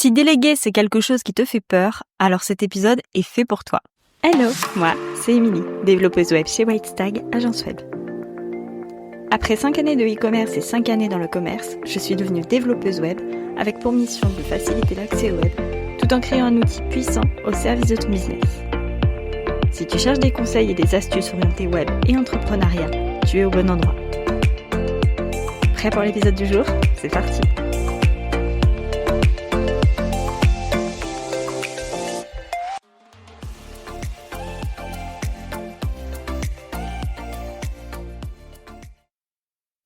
Si déléguer c'est quelque chose qui te fait peur, alors cet épisode est fait pour toi. Hello, moi c'est Émilie, développeuse web chez Whitestag, agence web. Après 5 années de e-commerce et 5 années dans le commerce, je suis devenue développeuse web avec pour mission de faciliter l'accès au web tout en créant un outil puissant au service de ton business. Si tu cherches des conseils et des astuces orientées web et entrepreneuriat, tu es au bon endroit. Prêt pour l'épisode du jour ? C'est parti.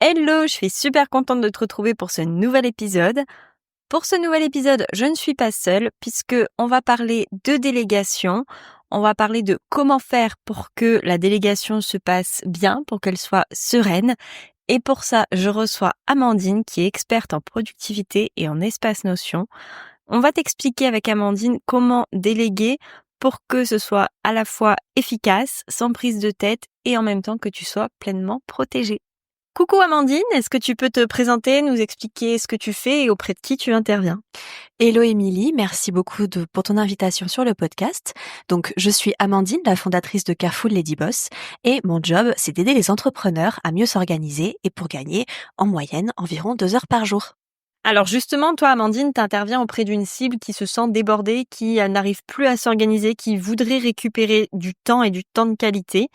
Hello, je suis super contente de te retrouver pour ce nouvel épisode. Pour ce nouvel épisode, je ne suis pas seule puisque on va parler de délégation. On va parler de comment faire pour que la délégation se passe bien, pour qu'elle soit sereine. Et pour ça, je reçois Amandine qui est experte en productivité et en espace notion. On va t'expliquer avec Amandine comment déléguer pour que ce soit à la fois efficace, sans prise de tête et en même temps que tu sois pleinement protégée. Coucou Amandine, est-ce que tu peux te présenter, nous expliquer ce que tu fais et auprès de qui tu interviens ? Hello Émilie, merci beaucoup pour ton invitation sur le podcast. Donc je suis Amandine, la fondatrice de Careful Lady Boss et mon job c'est d'aider les entrepreneurs à mieux s'organiser et pour gagner en moyenne environ 2 heures par jour. Alors justement, toi Amandine, tu interviens auprès d'une cible qui se sent débordée, qui n'arrive plus à s'organiser, qui voudrait récupérer du temps et du temps de qualité.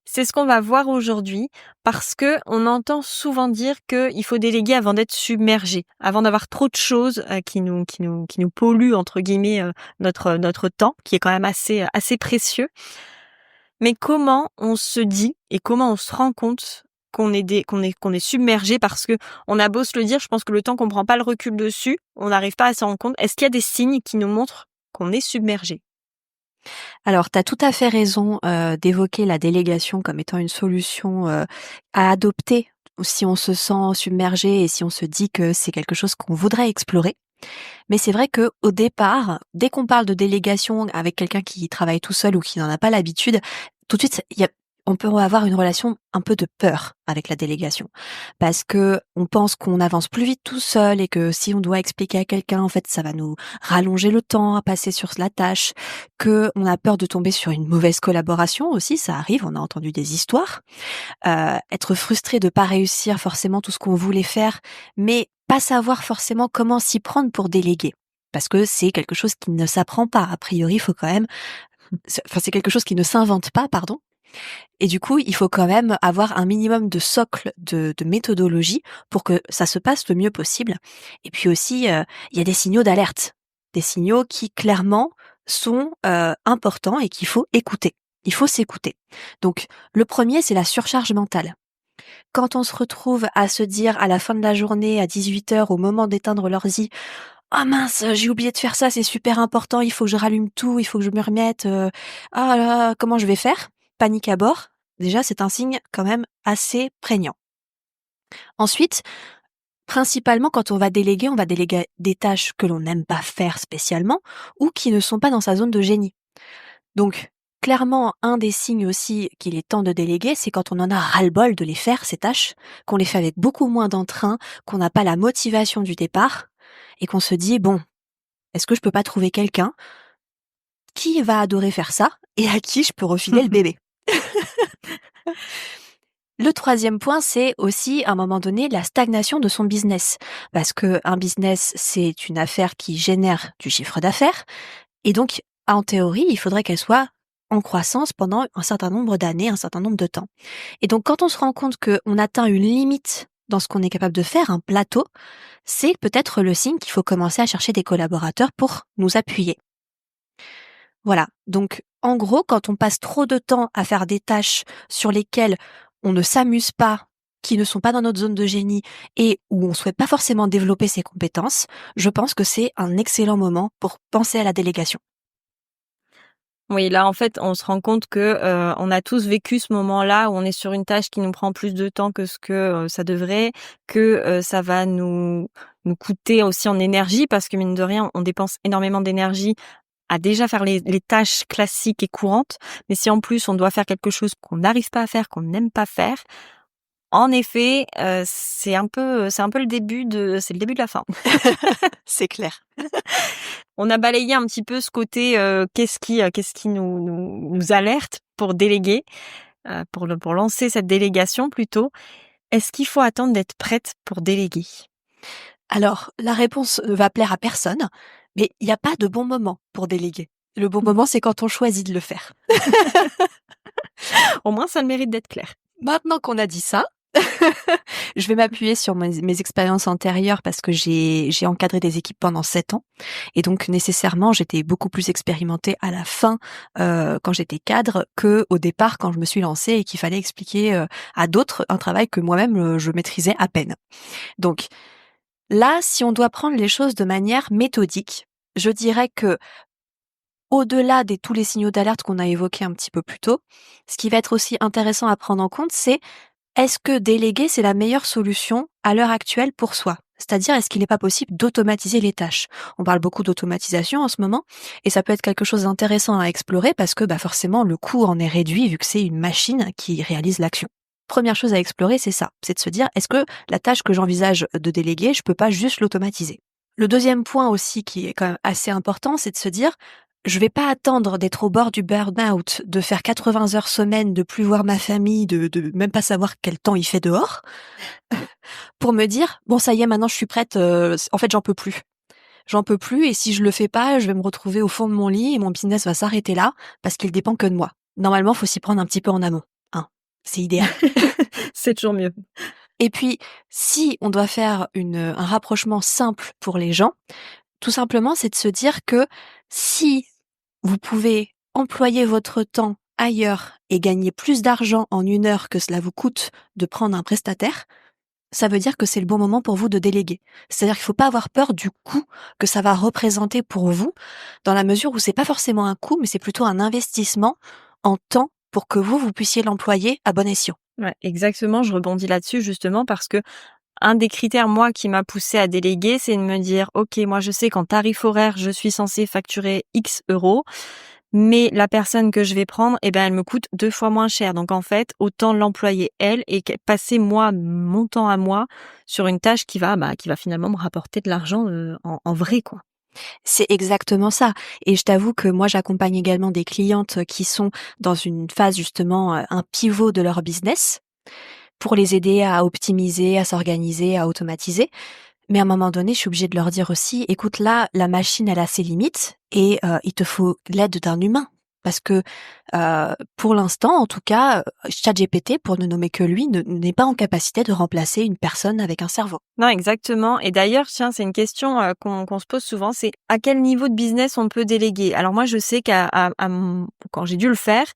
C'est ce qu'on va voir aujourd'hui parce que on entend souvent dire qu'il faut déléguer avant d'être submergé, avant d'avoir trop de choses qui nous polluent entre guillemets notre temps, qui est quand même assez précieux. Mais comment on se dit et comment on se rend compte qu'on est submergé parce que on a beau se le dire, je pense que le temps qu'on prend pas le recul dessus, on n'arrive pas à s'en rendre compte. Est-ce qu'il y a des signes qui nous montrent qu'on est submergé ? Alors tu as tout à fait raison d'évoquer la délégation comme étant une solution à adopter si on se sent submergé et si on se dit que c'est quelque chose qu'on voudrait explorer. Mais c'est vrai que au départ, dès qu'on parle de délégation avec quelqu'un qui travaille tout seul ou qui n'en a pas l'habitude, tout de suite, on peut avoir une relation un peu de peur avec la délégation. Parce que on pense qu'on avance plus vite tout seul et que si on doit expliquer à quelqu'un, en fait, ça va nous rallonger le temps à passer sur la tâche, que on a peur de tomber sur une mauvaise collaboration aussi, ça arrive, on a entendu des histoires. Être frustré de pas réussir forcément tout ce qu'on voulait faire, mais pas savoir forcément comment s'y prendre pour déléguer. Parce que c'est quelque chose qui ne s'apprend pas. A priori, il faut quand même, c'est quelque chose qui ne s'invente pas, pardon. Et du coup, il faut quand même avoir un minimum de socle de méthodologie pour que ça se passe le mieux possible. Et puis aussi, il y a des signaux d'alerte. Des signaux qui clairement sont importants et qu'il faut écouter. Il faut s'écouter. Donc, le premier, c'est la surcharge mentale. Quand on se retrouve à se dire à la fin de la journée, à 18h, au moment d'éteindre l'ordi, «Oh mince, j'ai oublié de faire ça, c'est super important, il faut que je rallume tout, il faut que je me remette, ah là, comment je vais faire?» Panique à bord. Déjà, c'est un signe quand même assez prégnant. Ensuite, principalement quand on va déléguer des tâches que l'on n'aime pas faire spécialement ou qui ne sont pas dans sa zone de génie. Donc, clairement, un des signes aussi qu'il est temps de déléguer, c'est quand on en a ras-le-bol de les faire, ces tâches, qu'on les fait avec beaucoup moins d'entrain, qu'on n'a pas la motivation du départ, et qu'on se dit, bon, est-ce que je peux pas trouver quelqu'un qui va adorer faire ça et à qui je peux refiler le bébé? Le troisième point, c'est aussi, à un moment donné, la stagnation de son business. Parce que un business, c'est une affaire qui génère du chiffre d'affaires. Et donc, en théorie, il faudrait qu'elle soit en croissance pendant un certain nombre d'années, un certain nombre de temps. Et donc, quand on se rend compte qu'on atteint une limite dans ce qu'on est capable de faire, un plateau, c'est peut-être le signe qu'il faut commencer à chercher des collaborateurs pour nous appuyer. Voilà. Donc, en gros, quand on passe trop de temps à faire des tâches sur lesquelles on ne s'amuse pas, qui ne sont pas dans notre zone de génie et où on souhaite pas forcément développer ses compétences, je pense que c'est un excellent moment pour penser à la délégation. Oui, là en fait, on se rend compte que on a tous vécu ce moment-là où on est sur une tâche qui nous prend plus de temps que ce que ça devrait, que ça va nous coûter aussi en énergie parce que mine de rien, on dépense énormément d'énergie à déjà faire les tâches classiques et courantes, mais si en plus on doit faire quelque chose qu'on n'arrive pas à faire, qu'on n'aime pas faire, en effet, c'est le début de la fin. C'est clair. On a balayé un petit peu ce côté qu'est-ce qui nous alerte pour déléguer, pour lancer cette délégation plutôt. Est-ce qu'il faut attendre d'être prête pour déléguer? Alors, la réponse ne va plaire à personne, mais il n'y a pas de bon moment pour déléguer. Le bon moment, c'est quand on choisit de le faire. Au moins, ça a le mérite d'être clair. Maintenant qu'on a dit ça, je vais m'appuyer sur mes expériences antérieures parce que j'ai encadré des équipes pendant 7 ans. Et donc, nécessairement, j'étais beaucoup plus expérimentée à la fin, quand j'étais cadre, que au départ quand je me suis lancée et qu'il fallait expliquer à d'autres un travail que moi-même je maîtrisais à peine. Donc là, si on doit prendre les choses de manière méthodique, je dirais que au-delà de tous les signaux d'alerte qu'on a évoqués un petit peu plus tôt, ce qui va être aussi intéressant à prendre en compte, c'est est-ce que déléguer, c'est la meilleure solution à l'heure actuelle pour soi? C'est-à-dire, est-ce qu'il n'est pas possible d'automatiser les tâches? On parle beaucoup d'automatisation en ce moment, et ça peut être quelque chose d'intéressant à explorer parce que forcément, le coût en est réduit vu que c'est une machine qui réalise l'action. Première chose à explorer, c'est ça, c'est de se dire, est-ce que la tâche que j'envisage de déléguer, je peux pas juste l'automatiser? Le deuxième point aussi qui est quand même assez important, c'est de se dire, je vais pas attendre d'être au bord du burn-out, de faire 80 heures semaine, de plus voir ma famille, de même pas savoir quel temps il fait dehors, pour me dire, bon ça y est, maintenant je suis prête, en fait j'en peux plus. J'en peux plus et si je le fais pas, je vais me retrouver au fond de mon lit et mon business va s'arrêter là parce qu'il dépend que de moi. Normalement, faut s'y prendre un petit peu en amont, hein. C'est idéal. C'est toujours mieux. Et puis, si on doit faire un rapprochement simple pour les gens, tout simplement, c'est de se dire que si vous pouvez employer votre temps ailleurs et gagner plus d'argent en 1 heure que cela vous coûte de prendre un prestataire, ça veut dire que c'est le bon moment pour vous de déléguer. C'est-à-dire qu'il faut pas avoir peur du coût que ça va représenter pour vous, dans la mesure où c'est pas forcément un coût, mais c'est plutôt un investissement en temps pour que vous puissiez l'employer à bon escient. Ouais, exactement, je rebondis là-dessus justement parce que un des critères, moi, qui m'a poussé à déléguer, c'est de me dire, OK, moi, je sais qu'en tarif horaire, je suis censée facturer X euros, mais la personne que je vais prendre, elle me coûte 2 fois moins cher. Donc, en fait, autant l'employer elle et passer moi, mon temps à moi sur une tâche qui va finalement me rapporter de l'argent, en vrai, quoi. C'est exactement ça. Et je t'avoue que moi, j'accompagne également des clientes qui sont dans une phase justement, un pivot de leur business pour les aider à optimiser, à s'organiser, à automatiser. Mais à un moment donné, je suis obligée de leur dire aussi: «Écoute, là, la machine, elle a ses limites et il te faut l'aide d'un humain». Parce que, pour l'instant, en tout cas, ChatGPT, pour ne nommer que lui, n'est pas en capacité de remplacer une personne avec un cerveau. Non, exactement. Et d'ailleurs, tiens, c'est une question qu'on se pose souvent, c'est à quel niveau de business on peut déléguer? Alors moi, je sais quand j'ai dû le faire,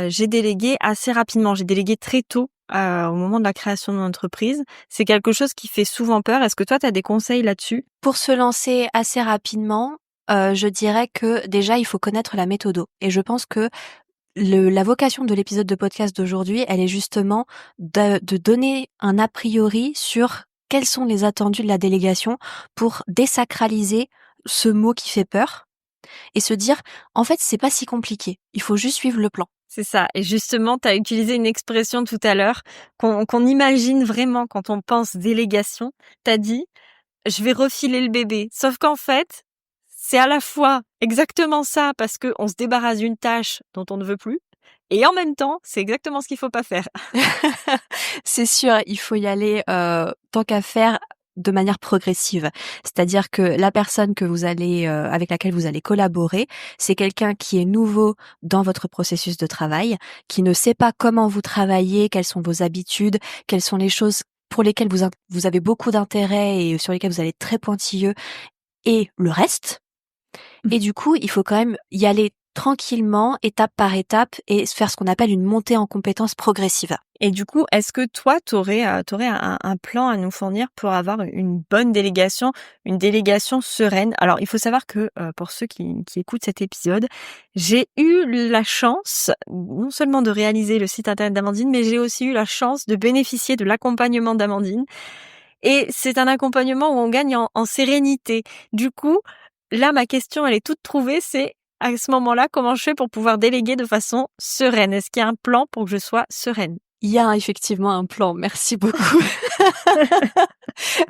j'ai délégué assez rapidement. J'ai délégué très tôt, au moment de la création de mon entreprise. C'est quelque chose qui fait souvent peur. Est-ce que toi, tu as des conseils là-dessus? Pour se lancer assez rapidement, je dirais que déjà, il faut connaître la méthodo et je pense que la vocation de l'épisode de podcast d'aujourd'hui, elle est justement de donner un a priori sur quels sont les attendus de la délégation pour désacraliser ce mot qui fait peur et se dire: «En fait, c'est pas si compliqué, il faut juste suivre le plan». C'est ça. Et justement, tu as utilisé une expression tout à l'heure qu'on imagine vraiment quand on pense délégation. Tu as dit: «Je vais refiler le bébé». Sauf qu'en fait, c'est à la fois exactement ça parce qu'on se débarrasse d'une tâche dont on ne veut plus et en même temps, c'est exactement ce qu'il faut pas faire. C'est sûr, il faut y aller, tant qu'à faire, de manière progressive. C'est-à-dire que la personne que vous allez, avec laquelle vous allez collaborer, c'est quelqu'un qui est nouveau dans votre processus de travail, qui ne sait pas comment vous travaillez, quelles sont vos habitudes, quelles sont les choses pour lesquelles vous avez beaucoup d'intérêt et sur lesquelles vous allez être très pointilleux et le reste. Et du coup, il faut quand même y aller tranquillement, étape par étape et faire ce qu'on appelle une montée en compétences progressive. Et du coup, est-ce que toi, t'aurais un plan à nous fournir pour avoir une bonne délégation, une délégation sereine? Alors, il faut savoir que, pour ceux qui écoutent cet épisode, j'ai eu la chance, non seulement de réaliser le site internet d'Amandine, mais j'ai aussi eu la chance de bénéficier de l'accompagnement d'Amandine. Et c'est un accompagnement où on gagne en sérénité. Du coup, là, ma question, elle est toute trouvée, c'est à ce moment-là, comment je fais pour pouvoir déléguer de façon sereine? Est-ce qu'il y a un plan pour que je sois sereine? Il y a effectivement un plan, merci beaucoup.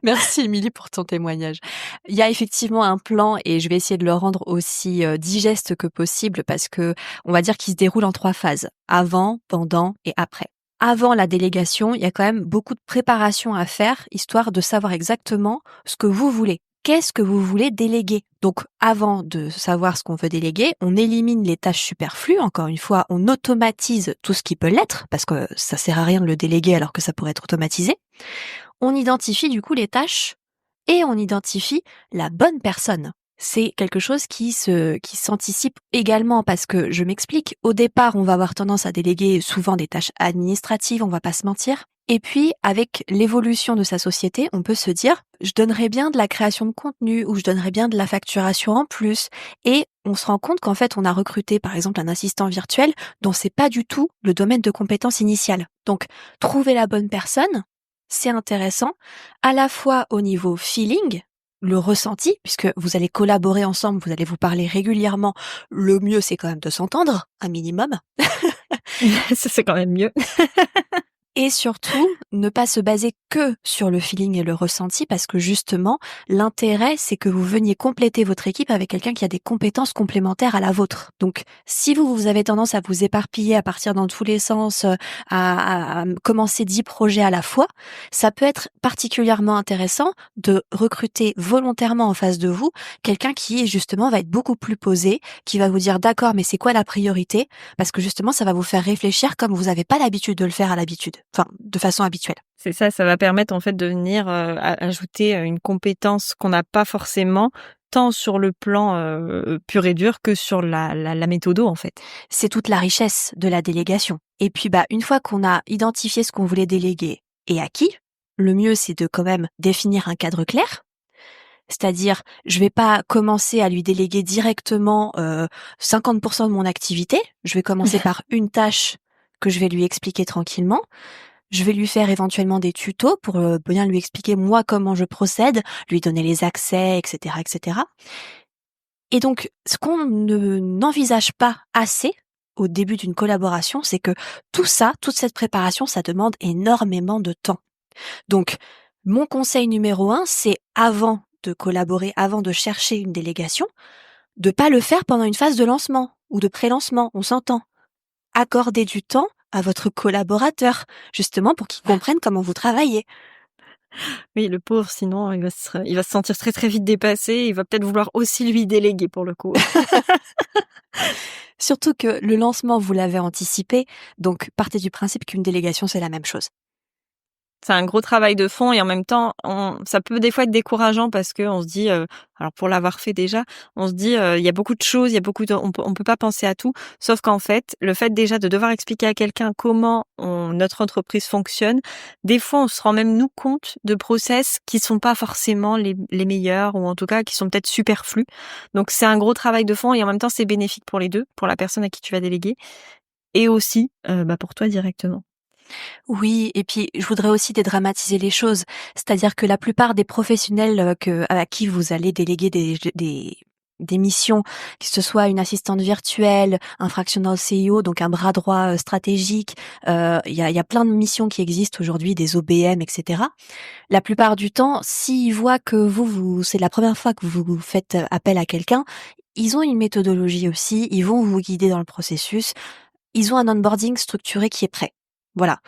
Merci Émilie pour ton témoignage. Il y a effectivement un plan et je vais essayer de le rendre aussi, digeste que possible parce que on va dire qu'il se déroule en 3 phases: avant, pendant et après. Avant la délégation, il y a quand même beaucoup de préparation à faire, histoire de savoir exactement ce que vous voulez. Qu'est-ce que vous voulez déléguer? Donc avant de savoir ce qu'on veut déléguer, on élimine les tâches superflues. Encore une fois, on automatise tout ce qui peut l'être parce que ça sert à rien de le déléguer alors que ça pourrait être automatisé. On identifie du coup les tâches et on identifie la bonne personne. C'est quelque chose qui s'anticipe également parce que je m'explique. Au départ, on va avoir tendance à déléguer souvent des tâches administratives, on va pas se mentir. Et puis, avec l'évolution de sa société, on peut se dire, je donnerais bien de la création de contenu ou je donnerais bien de la facturation en plus. Et on se rend compte qu'en fait, on a recruté, par exemple, un assistant virtuel dont c'est pas du tout le domaine de compétence initiale. Donc, trouver la bonne personne, c'est intéressant, à la fois au niveau feeling, le ressenti, puisque vous allez collaborer ensemble, vous allez vous parler régulièrement. Le mieux, c'est quand même de s'entendre, un minimum. Ça, c'est quand même mieux. Et surtout, ne pas se baser que sur le feeling et le ressenti parce que justement, l'intérêt, c'est que vous veniez compléter votre équipe avec quelqu'un qui a des compétences complémentaires à la vôtre. Donc, si vous avez tendance à vous éparpiller, à partir dans tous les sens, à commencer 10 projets à la fois, ça peut être particulièrement intéressant de recruter volontairement en face de vous quelqu'un qui, justement, va être beaucoup plus posé, qui va vous dire d'accord, mais c'est quoi la priorité? Parce que justement, ça va vous faire réfléchir comme vous n'avez pas l'habitude de le faire à l'habitude. Enfin, de façon habituelle. C'est ça va permettre en fait de venir, ajouter, une compétence qu'on n'a pas forcément, tant sur le plan, pur et dur que sur la méthodo, en fait. C'est toute la richesse de la délégation. Et puis, une fois qu'on a identifié ce qu'on voulait déléguer et à qui, le mieux, c'est de quand même définir un cadre clair. C'est-à-dire, je vais pas commencer à lui déléguer directement 50% de mon activité. Je vais commencer par une tâche que je vais lui expliquer tranquillement. Je vais lui faire éventuellement des tutos pour bien lui expliquer moi comment je procède, lui donner les accès, etc., etc. Et donc, ce qu'on n'envisage pas assez au début d'une collaboration, c'est que tout ça, toute cette préparation, ça demande énormément de temps. Donc, mon conseil numéro 1, c'est avant de collaborer, avant de chercher une délégation, de pas le faire pendant une phase de lancement ou de pré-lancement, on s'entend. Accordez du temps à votre collaborateur, justement pour qu'il comprenne comment vous travaillez. Oui, le pauvre, sinon il va se sentir très, très vite dépassé, il va peut-être vouloir aussi lui déléguer pour le coup. Surtout que le lancement, vous l'avez anticipé, donc partez du principe qu'une délégation, c'est la même chose. C'est un gros travail de fond et en même temps, ça peut des fois être décourageant parce que on se dit, alors pour l'avoir fait déjà, on se dit, il y a beaucoup de choses, il y a beaucoup de on peut pas penser à tout. Sauf qu'en fait, le fait déjà de devoir expliquer à quelqu'un comment notre entreprise fonctionne, des fois, on se rend même nous compte de process qui sont pas forcément les meilleurs ou en tout cas qui sont peut-être superflus. Donc c'est un gros travail de fond et en même temps, c'est bénéfique pour les 2, pour la personne à qui tu vas déléguer et aussi, pour toi directement. Oui, et puis je voudrais aussi dédramatiser les choses. C'est-à-dire que la plupart des professionnels à qui vous allez déléguer des missions, que ce soit une assistante virtuelle, un fractional CEO, donc un bras droit stratégique, il y a plein de missions qui existent aujourd'hui, des OBM, etc. La plupart du temps, s'ils voient que c'est la première fois que vous faites appel à quelqu'un, ils ont une méthodologie aussi, ils vont vous guider dans le processus, ils ont un onboarding structuré qui est prêt. Voilà.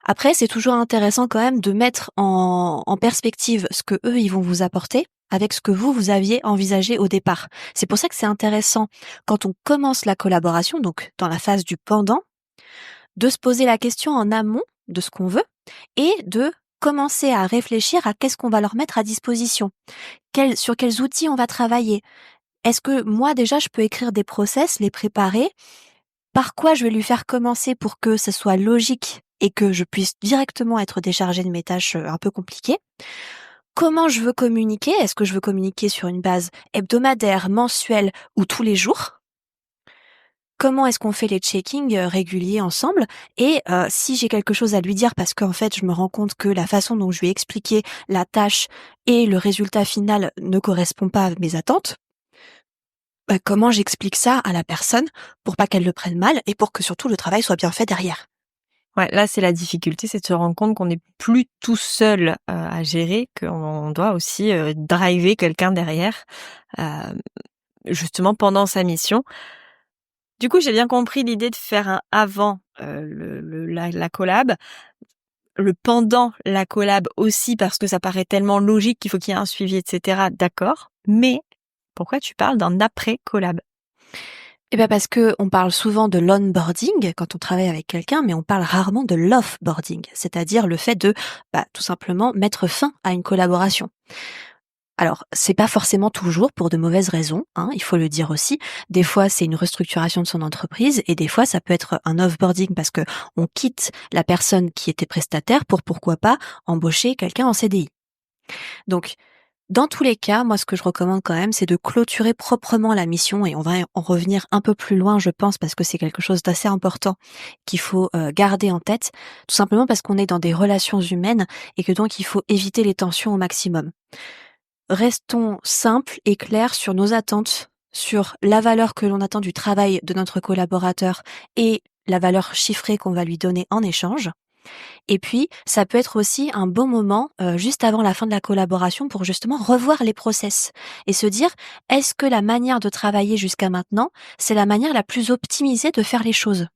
Après, c'est toujours intéressant quand même de mettre en perspective ce que eux, ils vont vous apporter avec ce que vous aviez envisagé au départ. C'est pour ça que c'est intéressant quand on commence la collaboration, donc dans la phase du pendant, de se poser la question en amont de ce qu'on veut et de commencer à réfléchir à qu'est-ce qu'on va leur mettre à disposition. Sur quels outils on va travailler. Est-ce que moi déjà je peux écrire des process, les préparer? Par quoi je vais lui faire commencer pour que ce soit logique et que je puisse directement être déchargée de mes tâches un peu compliquées? Comment je veux communiquer? Est-ce que je veux communiquer sur une base hebdomadaire, mensuelle ou tous les jours? Comment est-ce qu'on fait les checkings réguliers ensemble? Et si j'ai quelque chose à lui dire parce qu'en fait je me rends compte que la façon dont je lui ai expliqué la tâche et le résultat final ne correspond pas à mes attentes, comment j'explique ça à la personne pour pas qu'elle le prenne mal et pour que surtout le travail soit bien fait derrière? Ouais, là, c'est la difficulté, c'est de se rendre compte qu'on n'est plus tout seul, à gérer, qu'on doit aussi, driver quelqu'un derrière, hem, justement pendant sa mission. Du coup, j'ai bien compris l'idée de faire un avant, la collab, le pendant la collab aussi parce que ça paraît tellement logique qu'il faut qu'il y ait un suivi et cetera, d'accord. Mais pourquoi tu parles d'un après collab? Eh bien parce que on parle souvent de l'onboarding quand on travaille avec quelqu'un, mais on parle rarement de l'offboarding, c'est-à-dire le fait de, tout simplement mettre fin à une collaboration. Alors, c'est pas forcément toujours pour de mauvaises raisons, hein, il faut le dire aussi. Des fois, c'est une restructuration de son entreprise et des fois, ça peut être un offboarding parce que on quitte la personne qui était prestataire pour, pourquoi pas, embaucher quelqu'un en CDI. Donc, dans tous les cas, moi, ce que je recommande quand même, c'est de clôturer proprement la mission et on va en revenir un peu plus loin, je pense, parce que c'est quelque chose d'assez important qu'il faut garder en tête, tout simplement parce qu'on est dans des relations humaines et que donc il faut éviter les tensions au maximum. Restons simples et clairs sur nos attentes, sur la valeur que l'on attend du travail de notre collaborateur et la valeur chiffrée qu'on va lui donner en échange. Et puis, ça peut être aussi un bon moment, juste avant la fin de la collaboration pour justement revoir les process et se dire: «Est-ce que la manière de travailler jusqu'à maintenant, c'est la manière la plus optimisée de faire les choses?»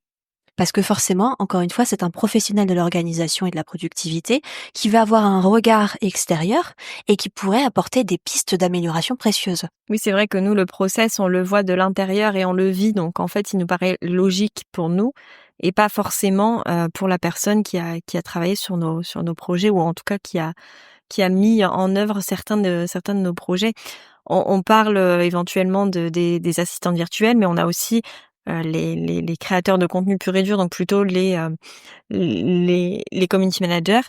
Parce que forcément, encore une fois, c'est un professionnel de l'organisation et de la productivité qui va avoir un regard extérieur et qui pourrait apporter des pistes d'amélioration précieuses. Oui, c'est vrai que nous, le process, on le voit de l'intérieur et on le vit, donc en fait, il nous paraît logique pour nous et pas forcément, pour la personne qui a travaillé sur nos projets ou en tout cas qui a mis en œuvre certains de nos projets. On parle, éventuellement des assistantes virtuelles, mais on a aussi, les créateurs de contenu pur et dur, donc plutôt les community managers,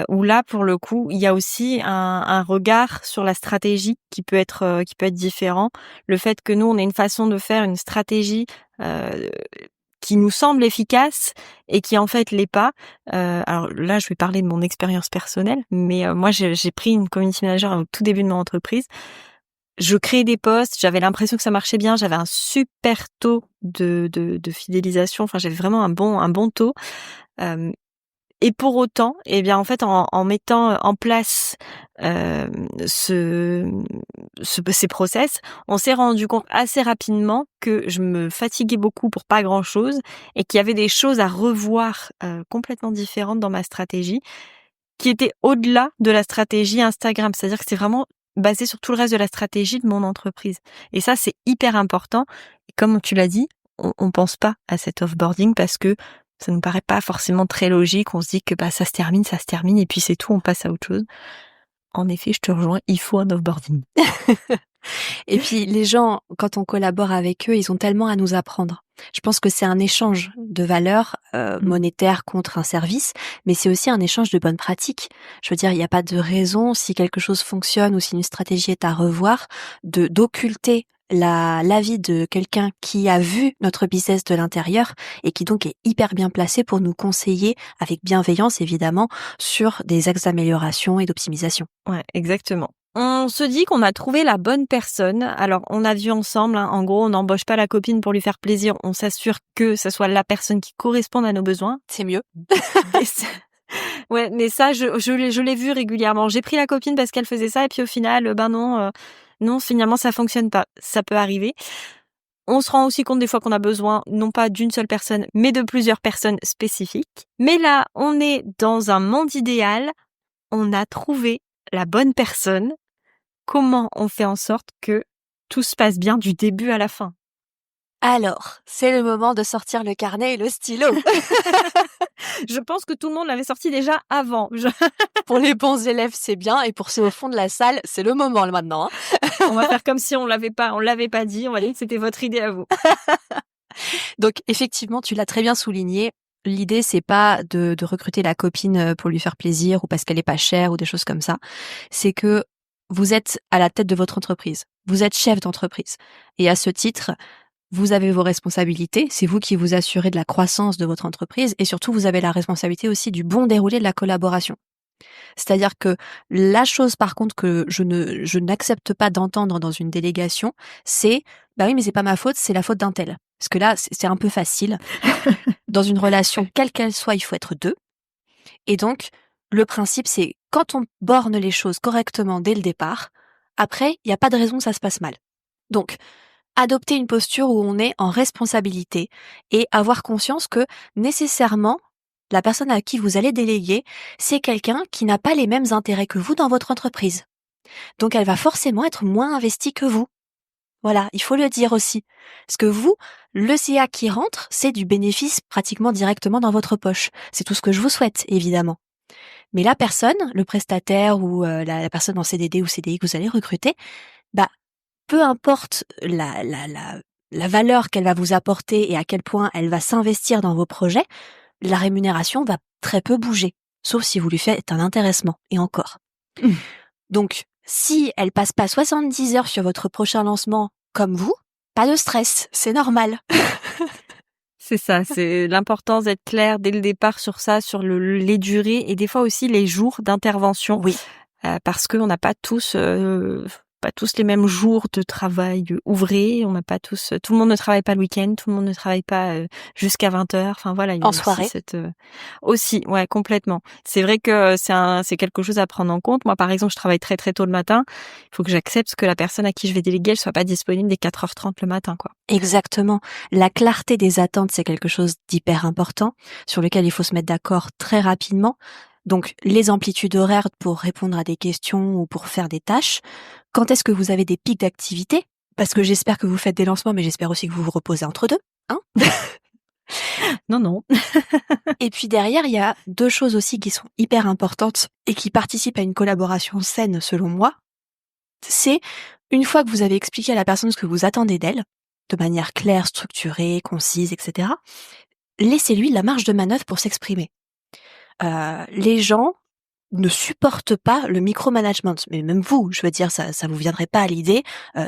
où là, pour le coup, il y a aussi un regard sur la stratégie qui peut être différent. Le fait que nous, on ait une façon de faire une stratégie, heu, qui nous semble efficace et qui en fait l'est pas. Alors là, je vais parler de mon expérience personnelle, mais moi j'ai pris une community manager au tout début de mon entreprise. Je créais des posts, j'avais l'impression que ça marchait bien, j'avais un super taux de fidélisation, enfin j'avais vraiment un bon taux. Hem Et pour autant, eh bien, en fait, en mettant en place, ce ces process, on s'est rendu compte assez rapidement que je me fatiguais beaucoup pour pas grand-chose et qu'il y avait des choses à revoir, complètement différentes dans ma stratégie, qui étaient au-delà de la stratégie Instagram. C'est-à-dire que c'est vraiment basé sur tout le reste de la stratégie de mon entreprise et ça, c'est hyper important et comme tu l'as dit, on pense pas à cet offboarding parce que ça nous paraît pas forcément très logique. On se dit que ça se termine et puis c'est tout, on passe à autre chose. En effet, je te rejoins, il faut un offboarding. Et puis les gens, quand on collabore avec eux, ils ont tellement à nous apprendre. Je pense que c'est un échange de valeurs monétaires contre un service, mais c'est aussi un échange de bonnes pratiques. Je veux dire, il n'y a pas de raison, si quelque chose fonctionne ou si une stratégie est à revoir, de d'occulter l'avis de quelqu'un qui a vu notre business de l'intérieur et qui donc est hyper bien placé pour nous conseiller avec bienveillance évidemment sur des axes d'amélioration et d'optimisation. Ouais, exactement. On se dit qu'on a trouvé la bonne personne. Alors, on a vu ensemble, hein, en gros, on n'embauche pas la copine pour lui faire plaisir. On s'assure que ce soit la personne qui corresponde à nos besoins. C'est mieux. Et ça- ouais, mais ça, je l'ai vu régulièrement. J'ai pris la copine parce qu'elle faisait ça et puis au final, ben non, non, finalement, ça fonctionne pas. Ça peut arriver. On se rend aussi compte des fois qu'on a besoin non pas d'une seule personne, mais de plusieurs personnes spécifiques. Mais là, on est dans un monde idéal. On a trouvé la bonne personne. Comment on fait en sorte que tout se passe bien du début à la fin? Alors, c'est le moment de sortir le carnet et le stylo. Je pense que tout le monde l'avait sorti déjà avant. Pour les bons élèves, c'est bien, et pour ceux au fond de la salle, c'est le moment là maintenant, hein. On va faire comme si on l'avait pas dit. On va dire que c'était votre idée à vous. Donc effectivement, tu l'as très bien souligné. L'idée, c'est pas de recruter la copine pour lui faire plaisir ou parce qu'elle est pas chère ou des choses comme ça. C'est que vous êtes à la tête de votre entreprise. Vous êtes chef d'entreprise. Et à ce titre, vous avez vos responsabilités. C'est vous qui vous assurez de la croissance de votre entreprise et surtout, vous avez la responsabilité aussi du bon déroulé de la collaboration. C'est-à-dire que la chose par contre que je n'accepte pas d'entendre dans une délégation, c'est: «Bah oui, mais c'est pas ma faute, c'est la faute d'un tel». Parce que là, c'est un peu facile. Dans une relation, quelle qu'elle soit, il faut être deux. Et donc, le principe, c'est quand on borne les choses correctement dès le départ, après, il n'y a pas de raison que ça se passe mal. Donc, adopter une posture où on est en responsabilité et avoir conscience que nécessairement, la personne à qui vous allez déléguer, c'est quelqu'un qui n'a pas les mêmes intérêts que vous dans votre entreprise. Donc, elle va forcément être moins investie que vous. Voilà, il faut le dire aussi. Parce que vous, le CA qui rentre, c'est du bénéfice pratiquement directement dans votre poche. C'est tout ce que je vous souhaite, évidemment. Mais la personne, le prestataire ou la personne en CDD ou CDI que vous allez recruter, bah, peu importe la valeur qu'elle va vous apporter et à quel point elle va s'investir dans vos projets, la rémunération va très peu bouger. Sauf si vous lui faites un intéressement, et encore. Donc, si elle passe pas 70 heures sur votre prochain lancement comme vous, pas de stress, c'est normal. C'est ça, c'est l'importance d'être clair dès le départ sur ça, sur les durées et des fois aussi les jours d'intervention. Oui. Parce qu'on n'a pas tous les mêmes jours de travail ouvrés, on n'a pas tous, tout le monde ne travaille pas le week-end, tout le monde ne travaille pas jusqu'à 20h. Enfin voilà, il y a En aussi soirée. aussi, ouais, complètement. C'est vrai que c'est quelque chose à prendre en compte. Moi, par exemple, je travaille très très tôt le matin. Il faut que j'accepte que la personne à qui je vais déléguer, elle soit pas disponible dès 4h30 le matin, quoi. Exactement. La clarté des attentes, c'est quelque chose d'hyper important, sur lequel il faut se mettre d'accord très rapidement. Donc, les amplitudes horaires pour répondre à des questions ou pour faire des tâches. Quand est-ce que vous avez des pics d'activité? Parce que j'espère que vous faites des lancements, mais j'espère aussi que vous vous reposez entre deux, hein? Non. Et puis derrière, il y a deux choses aussi qui sont hyper importantes et qui participent à une collaboration saine, selon moi. C'est, une fois que vous avez expliqué à la personne ce que vous attendez d'elle, de manière claire, structurée, concise, etc., laissez-lui la marge de manœuvre pour s'exprimer. Les gens ne supportent pas le micromanagement, mais même vous, je veux dire, ça vous viendrait pas à l'idée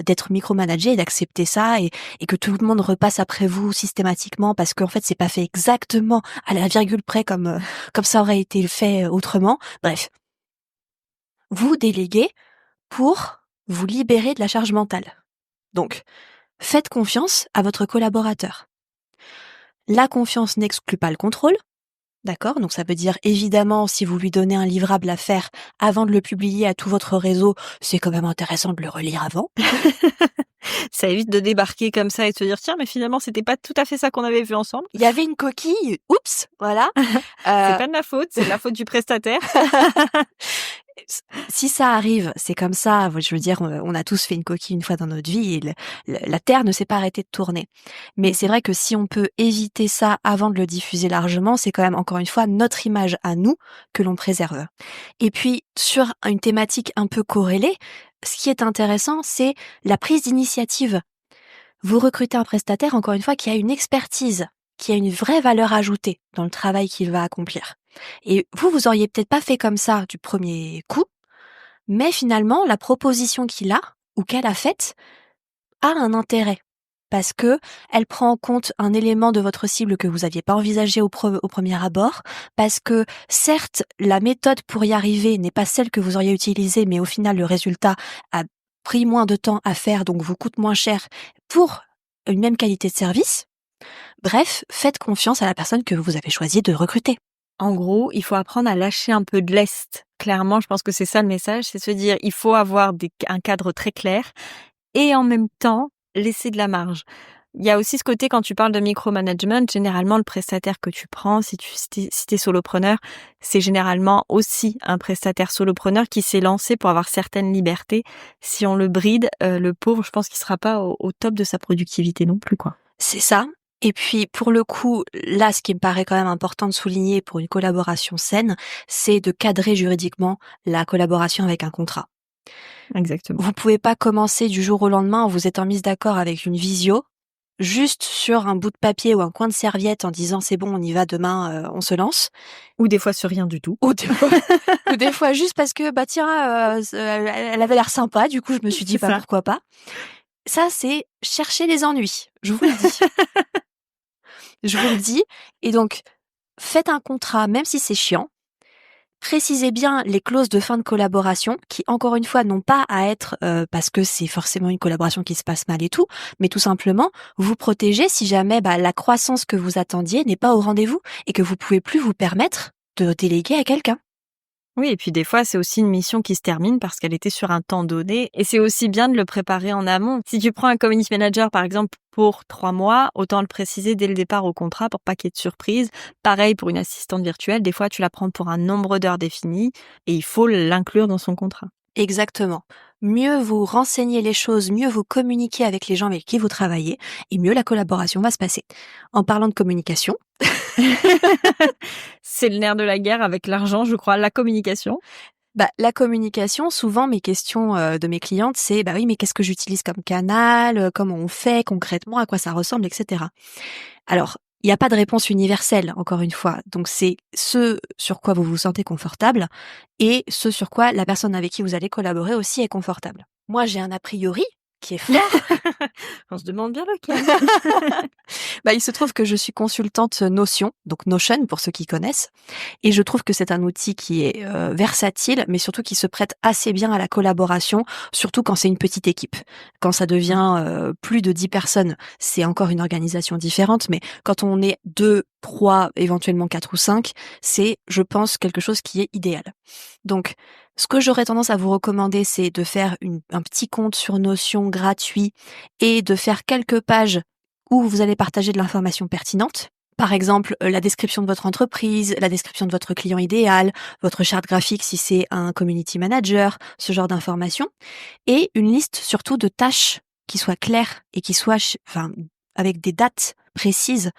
d'être micromanagé et d'accepter ça et que tout le monde repasse après vous systématiquement parce qu'en fait c'est pas fait exactement à la virgule près comme ça aurait été fait autrement. Bref, vous déléguez pour vous libérer de la charge mentale. Donc, faites confiance à votre collaborateur. La confiance n'exclut pas le contrôle. D'accord? Donc ça veut dire évidemment, si vous lui donnez un livrable à faire avant de le publier à tout votre réseau, c'est quand même intéressant de le relire avant. Ça évite de débarquer comme ça et de se dire tiens, mais finalement c'était pas tout à fait ça qu'on avait vu ensemble. Il y avait une coquille, oups, voilà. C'est pas de ma faute, c'est de la faute du prestataire. Si ça arrive, c'est comme ça. Je veux dire, on a tous fait une coquille une fois dans notre vie et la Terre ne s'est pas arrêtée de tourner. Mais c'est vrai que si on peut éviter ça avant de le diffuser largement, c'est quand même encore une fois notre image à nous que l'on préserve. Et puis, sur une thématique un peu corrélée, ce qui est intéressant, c'est la prise d'initiative. Vous recrutez un prestataire, encore une fois, qui a une expertise, qui a une vraie valeur ajoutée dans le travail qu'il va accomplir. Et vous auriez peut-être pas fait comme ça du premier coup, mais finalement, la proposition qu'il a, ou qu'elle a faite, a un intérêt. Parce que elle prend en compte un élément de votre cible que vous n'aviez pas envisagé au premier abord, parce que certes, la méthode pour y arriver n'est pas celle que vous auriez utilisée, mais au final, le résultat a pris moins de temps à faire, donc vous coûte moins cher pour une même qualité de service. Bref, faites confiance à la personne que vous avez choisi de recruter. En gros, il faut apprendre à lâcher un peu de lest. Clairement, je pense que c'est ça le message, c'est se dire il faut avoir un cadre très clair et en même temps laisser de la marge. Il y a aussi ce côté, quand tu parles de micromanagement, généralement le prestataire que tu prends, si t'es solopreneur, c'est généralement aussi un prestataire solopreneur qui s'est lancé pour avoir certaines libertés. Si on le bride, le pauvre, je pense qu'il sera pas au top de sa productivité non plus, quoi. C'est ça. Et puis, pour le coup, là, ce qui me paraît quand même important de souligner pour une collaboration saine, c'est de cadrer juridiquement la collaboration avec un contrat. Exactement. Vous pouvez pas commencer du jour au lendemain en vous étant mise d'accord avec une visio, juste sur un bout de papier ou un coin de serviette en disant c'est bon, on y va demain, on se lance. Ou des fois sur rien du tout. Ou des fois juste parce que, bah tiens, elle avait l'air sympa, du coup je me suis dit, bah pourquoi pas. Ça, c'est chercher les ennuis, je vous le dis. Je vous le dis. Et donc, faites un contrat, même si c'est chiant. Précisez bien les clauses de fin de collaboration qui, encore une fois, n'ont pas à être parce que c'est forcément une collaboration qui se passe mal et tout, mais tout simplement vous protéger si jamais la croissance que vous attendiez n'est pas au rendez-vous et que vous pouvez plus vous permettre de déléguer à quelqu'un. Oui, et puis des fois, c'est aussi une mission qui se termine parce qu'elle était sur un temps donné et c'est aussi bien de le préparer en amont. Si tu prends un community manager, par exemple, pour 3 mois, autant le préciser dès le départ au contrat pour pas qu'il y ait de surprise. Pareil pour une assistante virtuelle, des fois, tu la prends pour un nombre d'heures défini et il faut l'inclure dans son contrat. Exactement. Mieux vous renseignez les choses, mieux vous communiquez avec les gens avec qui vous travaillez, et mieux la collaboration va se passer. En parlant de communication, C'est le nerf de la guerre avec l'argent, je crois, la communication. la communication, souvent mes questions de mes clientes, c'est oui, mais qu'est-ce que j'utilise comme canal, comment on fait concrètement, à quoi ça ressemble, etc. Alors, il n'y a pas de réponse universelle, encore une fois. Donc, c'est ce sur quoi vous vous sentez confortable et ce sur quoi la personne avec qui vous allez collaborer aussi est confortable. Moi, j'ai un a priori qui est fort. On se demande bien lequel. Il se trouve que je suis consultante Notion, donc Notion pour ceux qui connaissent, et je trouve que c'est un outil qui est versatile, mais surtout qui se prête assez bien à la collaboration, surtout quand c'est une petite équipe. Quand ça devient plus de 10 personnes, c'est encore une organisation différente, mais quand on est 2, 3, éventuellement 4 ou 5, c'est, je pense, quelque chose qui est idéal. Donc, ce que j'aurais tendance à vous recommander, c'est de faire un petit compte sur Notion gratuit et de faire quelques pages où vous allez partager de l'information pertinente. Par exemple, la description de votre entreprise, la description de votre client idéal, votre charte graphique si c'est un community manager, ce genre d'informations. Et une liste surtout de tâches qui soient claires et qui soient avec des dates précises.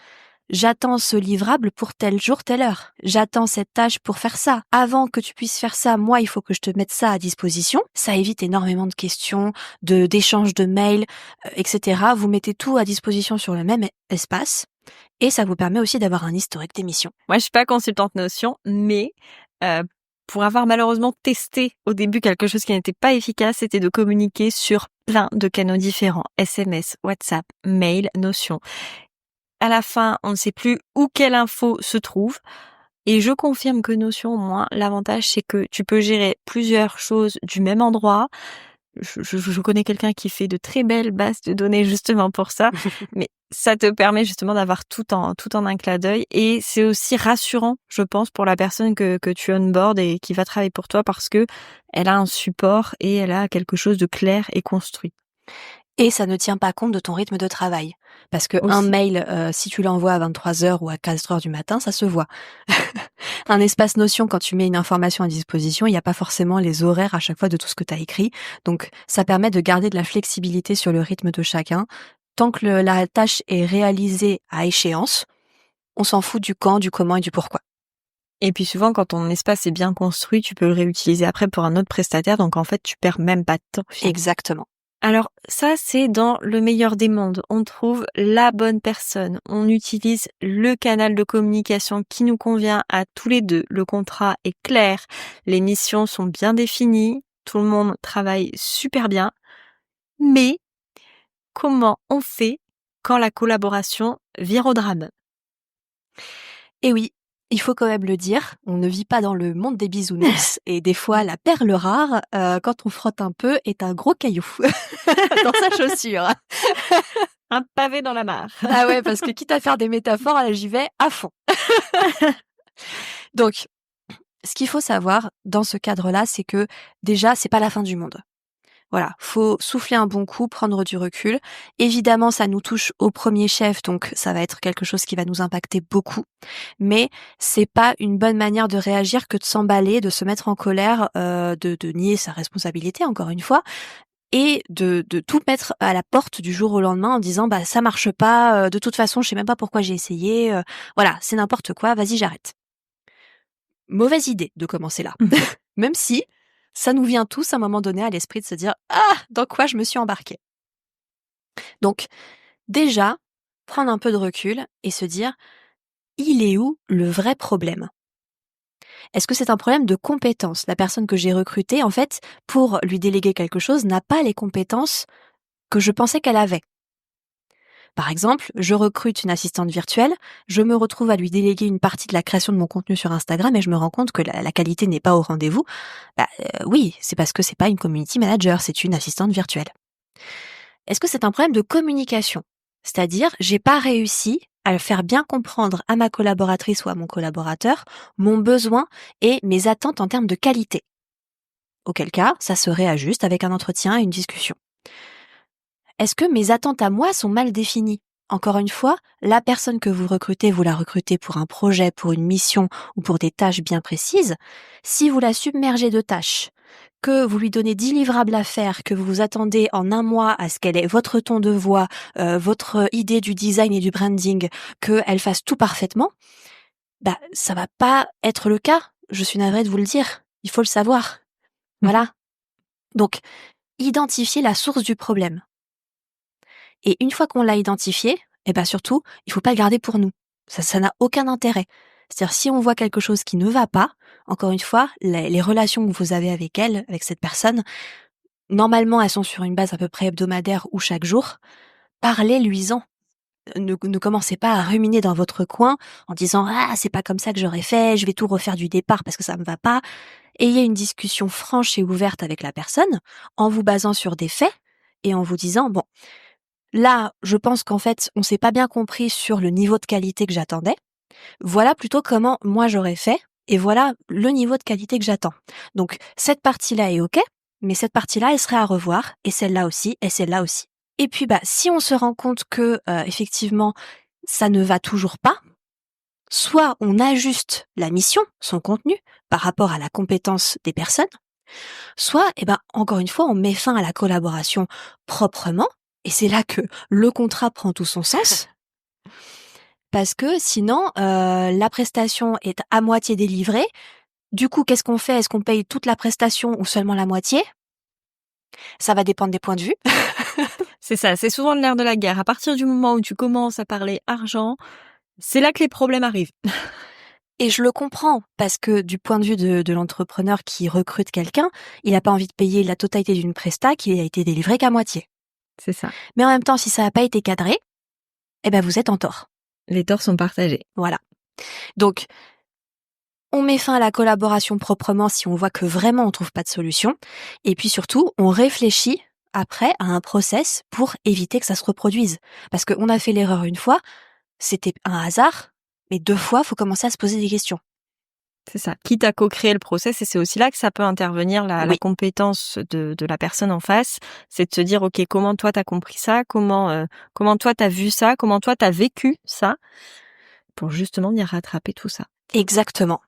J'attends ce livrable pour tel jour, telle heure. J'attends cette tâche pour faire ça. Avant que tu puisses faire ça, moi, il faut que je te mette ça à disposition. Ça évite énormément de questions, d'échanges de mails, etc. Vous mettez tout à disposition sur le même espace et ça vous permet aussi d'avoir un historique des missions. Moi, je suis pas consultante Notion, mais pour avoir malheureusement testé au début quelque chose qui n'était pas efficace, c'était de communiquer sur plein de canaux différents. SMS, WhatsApp, mail, Notion. À la fin, on ne sait plus où quelle info se trouve. Et je confirme que Notion, au moins, l'avantage, c'est que tu peux gérer plusieurs choses du même endroit. Je connais quelqu'un qui fait de très belles bases de données justement pour ça. Mais ça te permet justement d'avoir tout en un clin d'œil. Et c'est aussi rassurant, je pense, pour la personne que tu onboardes et qui va travailler pour toi parce que elle a un support et elle a quelque chose de clair et construit. Et ça ne tient pas compte de ton rythme de travail. Parce que un mail, si tu l'envoies à 23h ou à 4h du matin, ça se voit. Un espace Notion, quand tu mets une information à disposition, il n'y a pas forcément les horaires à chaque fois de tout ce que tu as écrit. Donc, ça permet de garder de la flexibilité sur le rythme de chacun. Tant que la tâche est réalisée à échéance, on s'en fout du quand, du comment et du pourquoi. Et puis souvent, quand ton espace est bien construit, tu peux le réutiliser après pour un autre prestataire. Donc en fait, tu perds même pas de temps. Exactement. Alors ça, c'est dans le meilleur des mondes. On trouve la bonne personne. On utilise le canal de communication qui nous convient à tous les deux. Le contrat est clair. Les missions sont bien définies. Tout le monde travaille super bien. Mais comment on fait quand la collaboration vire au drame? Et oui, il faut quand même le dire, on ne vit pas dans le monde des bisounours et des fois la perle rare, quand on frotte un peu, est un gros caillou dans sa chaussure. Un pavé dans la mare. Ah ouais, parce que quitte à faire des métaphores, là j'y vais à fond. Donc, ce qu'il faut savoir dans ce cadre-là, c'est que déjà, c'est pas la fin du monde. Voilà, faut souffler un bon coup, prendre du recul. Évidemment, ça nous touche au premier chef, donc ça va être quelque chose qui va nous impacter beaucoup. Mais c'est pas une bonne manière de réagir que de s'emballer, de se mettre en colère, de nier sa responsabilité, encore une fois, et de tout mettre à la porte du jour au lendemain en disant ça marche pas, de toute façon je sais même pas pourquoi j'ai essayé, voilà, c'est n'importe quoi, vas-y j'arrête. Mauvaise idée de commencer là. Même si ça nous vient tous à un moment donné à l'esprit de se dire « Ah, dans quoi je me suis embarquée ?» Donc, déjà, prendre un peu de recul et se dire « Il est où le vrai problème ?» Est-ce que c'est un problème de compétence? La personne que j'ai recrutée, en fait, pour lui déléguer quelque chose, n'a pas les compétences que je pensais qu'elle avait. Par exemple, je recrute une assistante virtuelle, je me retrouve à lui déléguer une partie de la création de mon contenu sur Instagram et je me rends compte que la qualité n'est pas au rendez-vous. Oui, c'est parce que c'est pas une community manager, c'est une assistante virtuelle. Est-ce que c'est un problème de communication? C'est-à-dire, j'ai pas réussi à faire bien comprendre à ma collaboratrice ou à mon collaborateur mon besoin et mes attentes en termes de qualité. Auquel cas, ça se réajuste avec un entretien et une discussion. Est-ce que mes attentes à moi sont mal définies? Encore une fois, la personne que vous la recrutez pour un projet, pour une mission ou pour des tâches bien précises. Si vous la submergez de tâches, que vous lui donnez 10 livrables à faire, que vous vous attendez en un mois à ce qu'elle ait votre ton de voix, votre idée du design et du branding, qu'elle fasse tout parfaitement, ça va pas être le cas. Je suis navrée de vous le dire. Il faut le savoir. Voilà. Donc, identifier la source du problème. Et une fois qu'on l'a identifié, surtout, il faut pas le garder pour nous. Ça n'a aucun intérêt. C'est-à-dire, si on voit quelque chose qui ne va pas, encore une fois, les relations que vous avez avec elle, avec cette personne, normalement, elles sont sur une base à peu près hebdomadaire ou chaque jour. Parlez-lui-en. Ne commencez pas à ruminer dans votre coin en disant « Ah, c'est pas comme ça que j'aurais fait, je vais tout refaire du départ parce que ça me va pas ». Ayez une discussion franche et ouverte avec la personne en vous basant sur des faits et en vous disant « Bon, là, je pense qu'en fait, on s'est pas bien compris sur le niveau de qualité que j'attendais. Voilà plutôt comment moi j'aurais fait et voilà le niveau de qualité que j'attends. Donc, cette partie-là est OK, mais cette partie-là, elle serait à revoir et celle-là aussi et celle-là aussi. » Et puis, si on se rend compte que, effectivement, ça ne va toujours pas, soit on ajuste la mission, son contenu, par rapport à la compétence des personnes, soit, encore une fois, on met fin à la collaboration proprement, et c'est là que le contrat prend tout son sens, parce que sinon, la prestation est à moitié délivrée. Du coup, qu'est-ce qu'on fait? Est-ce qu'on paye toute la prestation ou seulement la moitié? Ça va dépendre des points de vue. C'est ça, c'est souvent le nerf de la guerre. À partir du moment où tu commences à parler argent, c'est là que les problèmes arrivent. Et je le comprends, parce que du point de vue de l'entrepreneur qui recrute quelqu'un, il n'a pas envie de payer la totalité d'une presta qui a été délivrée qu'à moitié. C'est ça. Mais en même temps, si ça n'a pas été cadré, vous êtes en tort. Les torts sont partagés. Voilà. Donc, on met fin à la collaboration proprement si on voit que vraiment on trouve pas de solution. Et puis surtout, on réfléchit après à un process pour éviter que ça se reproduise. Parce qu'on a fait l'erreur une fois, c'était un hasard, mais 2 fois, faut commencer à se poser des questions. C'est ça. Quitte à co-créer le process, et c'est aussi là que ça peut intervenir la Oui. compétence de la personne en face. C'est de se dire, OK, comment toi t'as compris ça? Comment toi t'as vu ça? Comment toi t'as vécu ça? Pour justement venir rattraper tout ça. Exactement.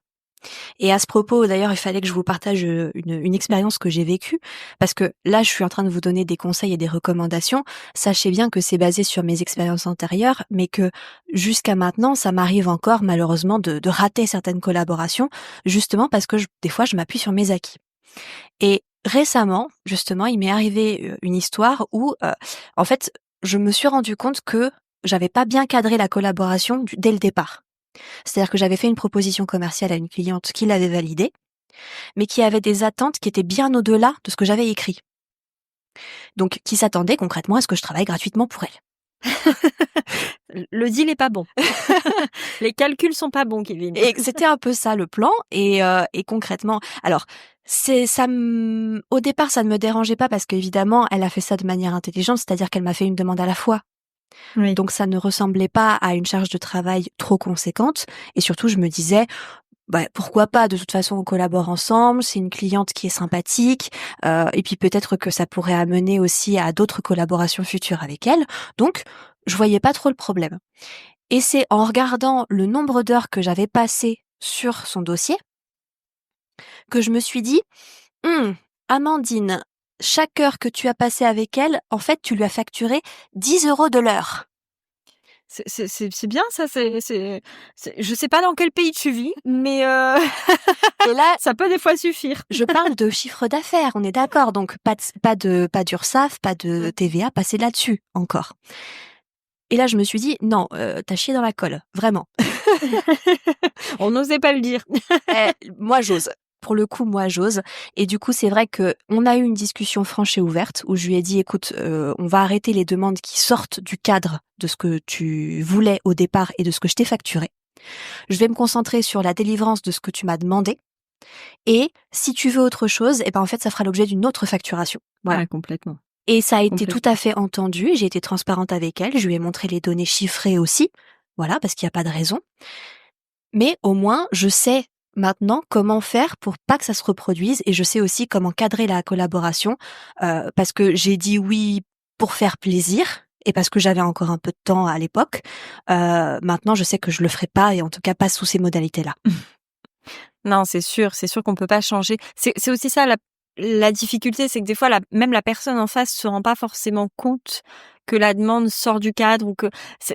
Et à ce propos, d'ailleurs, il fallait que je vous partage une expérience que j'ai vécue, parce que là, je suis en train de vous donner des conseils et des recommandations. Sachez bien que c'est basé sur mes expériences antérieures, mais que jusqu'à maintenant, ça m'arrive encore, malheureusement, de rater certaines collaborations, justement parce que des fois, je m'appuie sur mes acquis. Et récemment, justement, il m'est arrivé une histoire où, en fait, je me suis rendu compte que j'avais pas bien cadré la collaboration dès le départ. C'est-à-dire que j'avais fait une proposition commerciale à une cliente qui l'avait validée, mais qui avait des attentes qui étaient bien au-delà de ce que j'avais écrit. Donc, qui s'attendait concrètement à ce que je travaille gratuitement pour elle. Le deal est pas bon. Les calculs sont pas bons, Kevin. Et c'était un peu ça le plan. Et concrètement, alors au départ, ça ne me dérangeait pas parce qu'évidemment, elle a fait ça de manière intelligente, c'est-à-dire qu'elle m'a fait une demande à la fois. Oui. Donc ça ne ressemblait pas à une charge de travail trop conséquente. Et surtout, je me disais, pourquoi pas, de toute façon, on collabore ensemble, c'est une cliente qui est sympathique, et puis peut-être que ça pourrait amener aussi à d'autres collaborations futures avec elle. Donc, je voyais pas trop le problème. Et c'est en regardant le nombre d'heures que j'avais passé sur son dossier que je me suis dit, Amandine, chaque heure que tu as passée avec elle, en fait, tu lui as facturé 10 € de l'heure. C'est bien ça, je sais pas dans quel pays tu vis, mais Et là, ça peut des fois suffire. je parle de chiffre d'affaires, on est d'accord, donc pas d'URSSAF, pas de TVA, passer là-dessus encore. Et là, je me suis dit, non, t'as chié dans la colle, vraiment. On n'osait pas le dire. Moi, j'ose. Pour le coup, moi, j'ose. Et du coup, c'est vrai que on a eu une discussion franche et ouverte où je lui ai dit, écoute, on va arrêter les demandes qui sortent du cadre de ce que tu voulais au départ et de ce que je t'ai facturé. Je vais me concentrer sur la délivrance de ce que tu m'as demandé. Et si tu veux autre chose, en fait, ça fera l'objet d'une autre facturation. Voilà. Ouais, complètement. Et ça a été Complètement. tout à fait entendu. J'ai été transparente avec elle. Je lui ai montré les données chiffrées aussi. Voilà, parce qu'il n'y a pas de raison. Mais au moins, je sais maintenant comment faire pour pas que ça se reproduise, et je sais aussi comment cadrer la collaboration, parce que j'ai dit oui pour faire plaisir et parce que j'avais encore un peu de temps à l'époque. Maintenant, je sais que je le ferai pas, et en tout cas pas sous ces modalités-là. Non, c'est sûr qu'on peut pas changer. C'est aussi ça la difficulté, c'est que des fois même la personne en face se rend pas forcément compte que la demande sort du cadre, ou que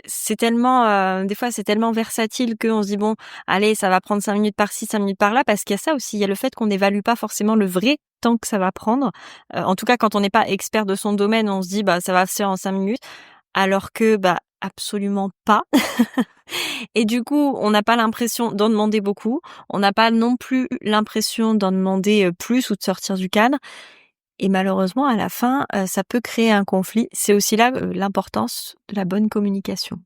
c'est tellement des fois c'est tellement versatile qu'on se dit bon, allez, ça va prendre 5 minutes par-ci, 5 minutes par-là, parce qu'il y a ça aussi, il y a le fait qu'on n'évalue pas forcément le vrai temps que ça va prendre. En tout cas, quand on n'est pas expert de son domaine, on se dit bah ça va se faire en 5 minutes, alors que bah absolument pas. Et du coup, on n'a pas l'impression d'en demander beaucoup. On n'a pas non plus l'impression d'en demander plus ou de sortir du cadre. Et malheureusement, à la fin, ça peut créer un conflit. C'est aussi là l'importance de la bonne communication.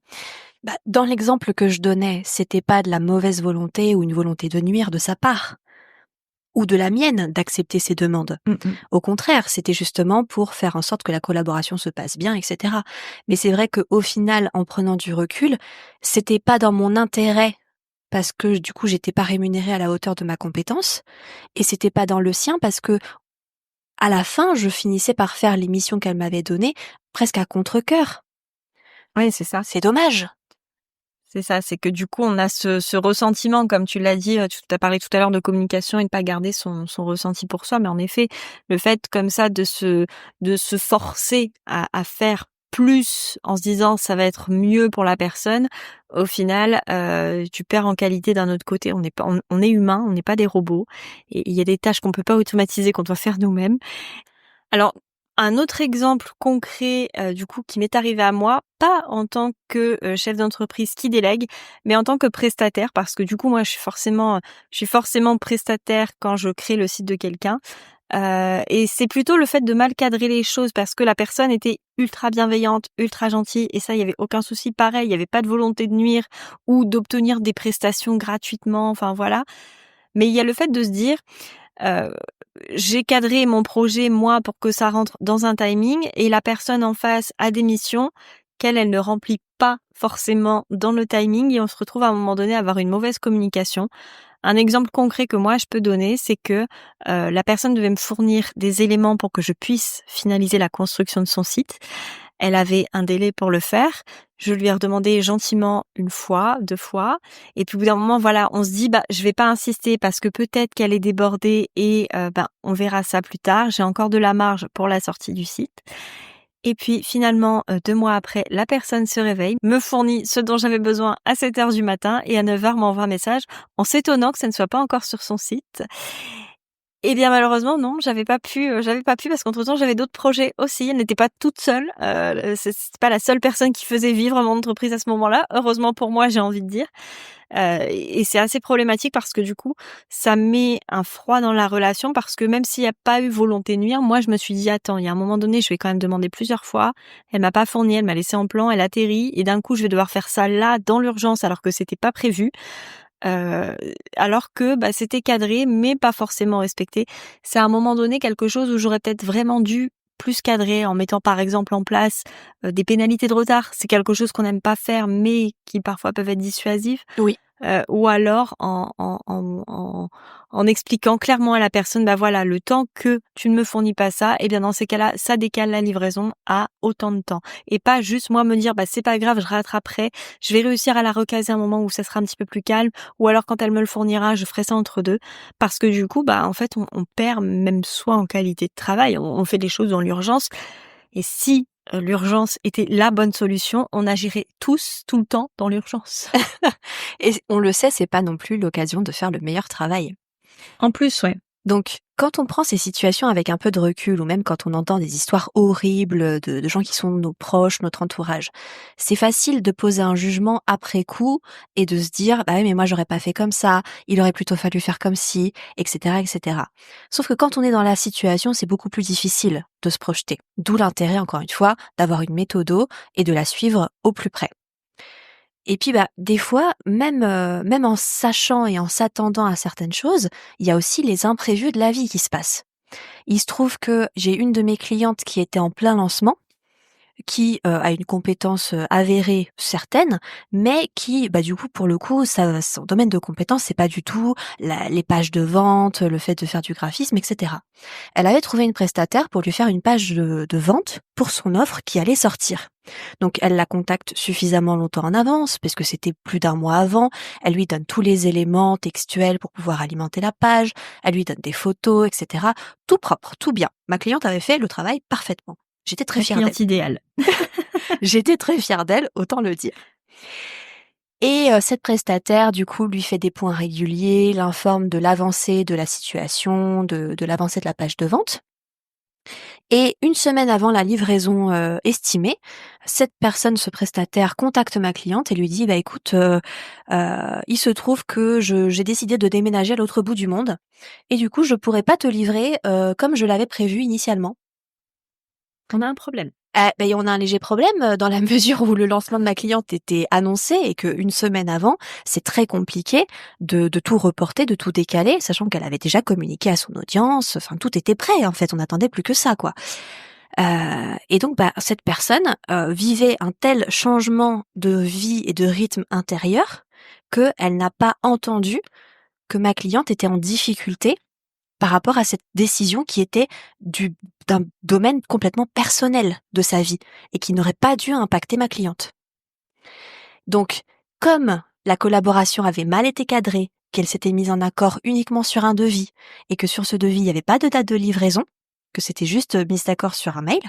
Dans l'exemple que je donnais, c'était pas de la mauvaise volonté ou une volonté de nuire de sa part, ou de la mienne d'accepter ces demandes. Au contraire, c'était justement pour faire en sorte que la collaboration se passe bien, etc. Mais c'est vrai qu'au final, en prenant du recul, c'était pas dans mon intérêt, parce que du coup, j'étais pas rémunérée à la hauteur de ma compétence, et c'était pas dans le sien parce que, à la fin, je finissais par faire les missions qu'elle m'avait données presque à contre-cœur. Oui, c'est ça. C'est dommage. C'est ça, c'est que du coup, on a ce ressentiment, comme tu l'as dit, tu as parlé tout à l'heure de communication et de pas garder son ressenti pour soi. Mais en effet, le fait comme ça de se forcer à faire plus en se disant ça va être mieux pour la personne, au final, tu perds en qualité d'un autre côté. On est humain, on n'est pas des robots. Et il y a des tâches qu'on peut pas automatiser, qu'on doit faire nous-mêmes. Alors, un autre exemple concret, du coup, qui m'est arrivé à moi, pas en tant que, chef d'entreprise qui délègue, mais en tant que prestataire, parce que du coup, moi, je suis forcément prestataire quand je crée le site de quelqu'un. Et c'est plutôt le fait de mal cadrer les choses, parce que la personne était ultra bienveillante, ultra gentille, et ça, il y avait aucun souci. Pareil, il y avait pas de volonté de nuire ou d'obtenir des prestations gratuitement, enfin voilà. Mais il y a le fait de se dire, Heu, j'ai cadré mon projet, moi, pour que ça rentre dans un timing, et la personne en face a des missions qu'elle ne remplit pas forcément dans le timing, et on se retrouve à un moment donné à avoir une mauvaise communication. Un exemple concret que moi je peux donner, c'est que, la personne devait me fournir des éléments pour que je puisse finaliser la construction de son site. Elle avait un délai pour le faire. Je lui ai redemandé gentiment 1 fois, 2 fois, et puis au bout d'un moment, voilà, on se dit: «Bah, je vais pas insister parce que peut-être qu'elle est débordée, et on verra ça plus tard. J'ai encore de la marge pour la sortie du site». Et puis finalement, 2 mois après, la personne se réveille, me fournit ce dont j'avais besoin à 7 heures du matin, et à 9 heures m'envoie un message en s'étonnant que ça ne soit pas encore sur son site. Eh bien, malheureusement, non, j'avais pas pu parce qu'entre-temps, j'avais d'autres projets aussi. Elle n'était pas toute seule. C'est pas la seule personne qui faisait vivre mon entreprise à ce moment-là. Heureusement pour moi, j'ai envie de dire. Et c'est assez problématique parce que du coup, ça met un froid dans la relation, parce que même s'il y a pas eu volonté de nuire, moi, je me suis dit: «Attends, il y a un moment donné, je vais quand même demander plusieurs fois. Elle m'a pas fourni, elle m'a laissé en plan, elle atterrit, et d'un coup, je vais devoir faire ça là, dans l'urgence, alors que c'était pas prévu». Heu, alors que, c'était cadré, mais pas forcément respecté. C'est à un moment donné quelque chose où j'aurais peut-être vraiment dû plus cadrer, en mettant par exemple en place, des pénalités de retard. C'est quelque chose qu'on n'aime pas faire, mais qui parfois peuvent être dissuasifs. Oui. Ou alors en expliquant clairement à la personne: «Bah, voilà, le temps que tu ne me fournis pas ça, et bien dans ces cas-là, ça décale la livraison à autant de temps». Et pas juste moi me dire: «Bah, c'est pas grave, je rattraperai, je vais réussir à la recaser à un moment où ça sera un petit peu plus calme, ou alors quand elle me le fournira, je ferai ça entre deux». Parce que du coup, en fait, on perd même soi en qualité de travail. On fait des choses dans l'urgence, et si, l'urgence était la bonne solution, on agirait tous, tout le temps, dans l'urgence. Et on le sait, c'est pas non plus l'occasion de faire le meilleur travail. En plus, ouais. Donc, quand on prend ces situations avec un peu de recul, ou même quand on entend des histoires horribles de gens qui sont nos proches, notre entourage, c'est facile de poser un jugement après coup et de se dire bah oui, mais moi j'aurais pas fait comme ça, il aurait plutôt fallu faire comme ci, etc., etc. Sauf que quand on est dans la situation, c'est beaucoup plus difficile de se projeter. D'où l'intérêt, encore une fois, d'avoir une méthode et de la suivre au plus près. Et puis, bah, des fois, même en sachant et en s'attendant à certaines choses, il y a aussi les imprévus de la vie qui se passent. Il se trouve que j'ai une de mes clientes qui était en plein lancement, qui, a une compétence, avérée certaine, mais qui, bah, du coup, pour le coup, son domaine de compétence, c'est pas du tout les pages de vente, le fait de faire du graphisme et cetera. Elle avait trouvé une prestataire pour lui faire une page de vente pour son offre qui allait sortir. Donc elle la contacte suffisamment longtemps en avance, parce que c'était plus d'un mois avant, elle lui donne tous les éléments textuels pour pouvoir alimenter la page, elle lui donne des photos, etc. Tout propre, tout bien. Ma cliente avait fait le travail parfaitement. J'étais très La fière d'elle. cliente idéale. J'étais très fière d'elle, autant le dire. Et cette prestataire, du coup, lui fait des points réguliers, l'informe de l'avancée de la situation, de l'avancée de la page de vente. Et une semaine avant la livraison, estimée, cette personne, ce prestataire, contacte ma cliente et lui dit: «Bah, écoute, il se trouve que j'ai décidé de déménager à l'autre bout du monde et du coup, je pourrais pas te livrer, comme je l'avais prévu initialement». On a un problème. On a un léger problème, dans la mesure où le lancement de ma cliente était annoncé et qu'une semaine avant, c'est très compliqué de tout reporter, de tout décaler, sachant qu'elle avait déjà communiqué à son audience, enfin tout était prêt en fait, on n'attendait plus que ça, quoi. Et donc bah, cette personne, vivait un tel changement de vie et de rythme intérieur qu'elle n'a pas entendu que ma cliente était en difficulté par rapport à cette décision qui était d'un domaine complètement personnel de sa vie et qui n'aurait pas dû impacter ma cliente. Donc, comme la collaboration avait mal été cadrée, qu'elle s'était mise en accord uniquement sur un devis et que sur ce devis, il n'y avait pas de date de livraison, que c'était juste mise d'accord sur un mail,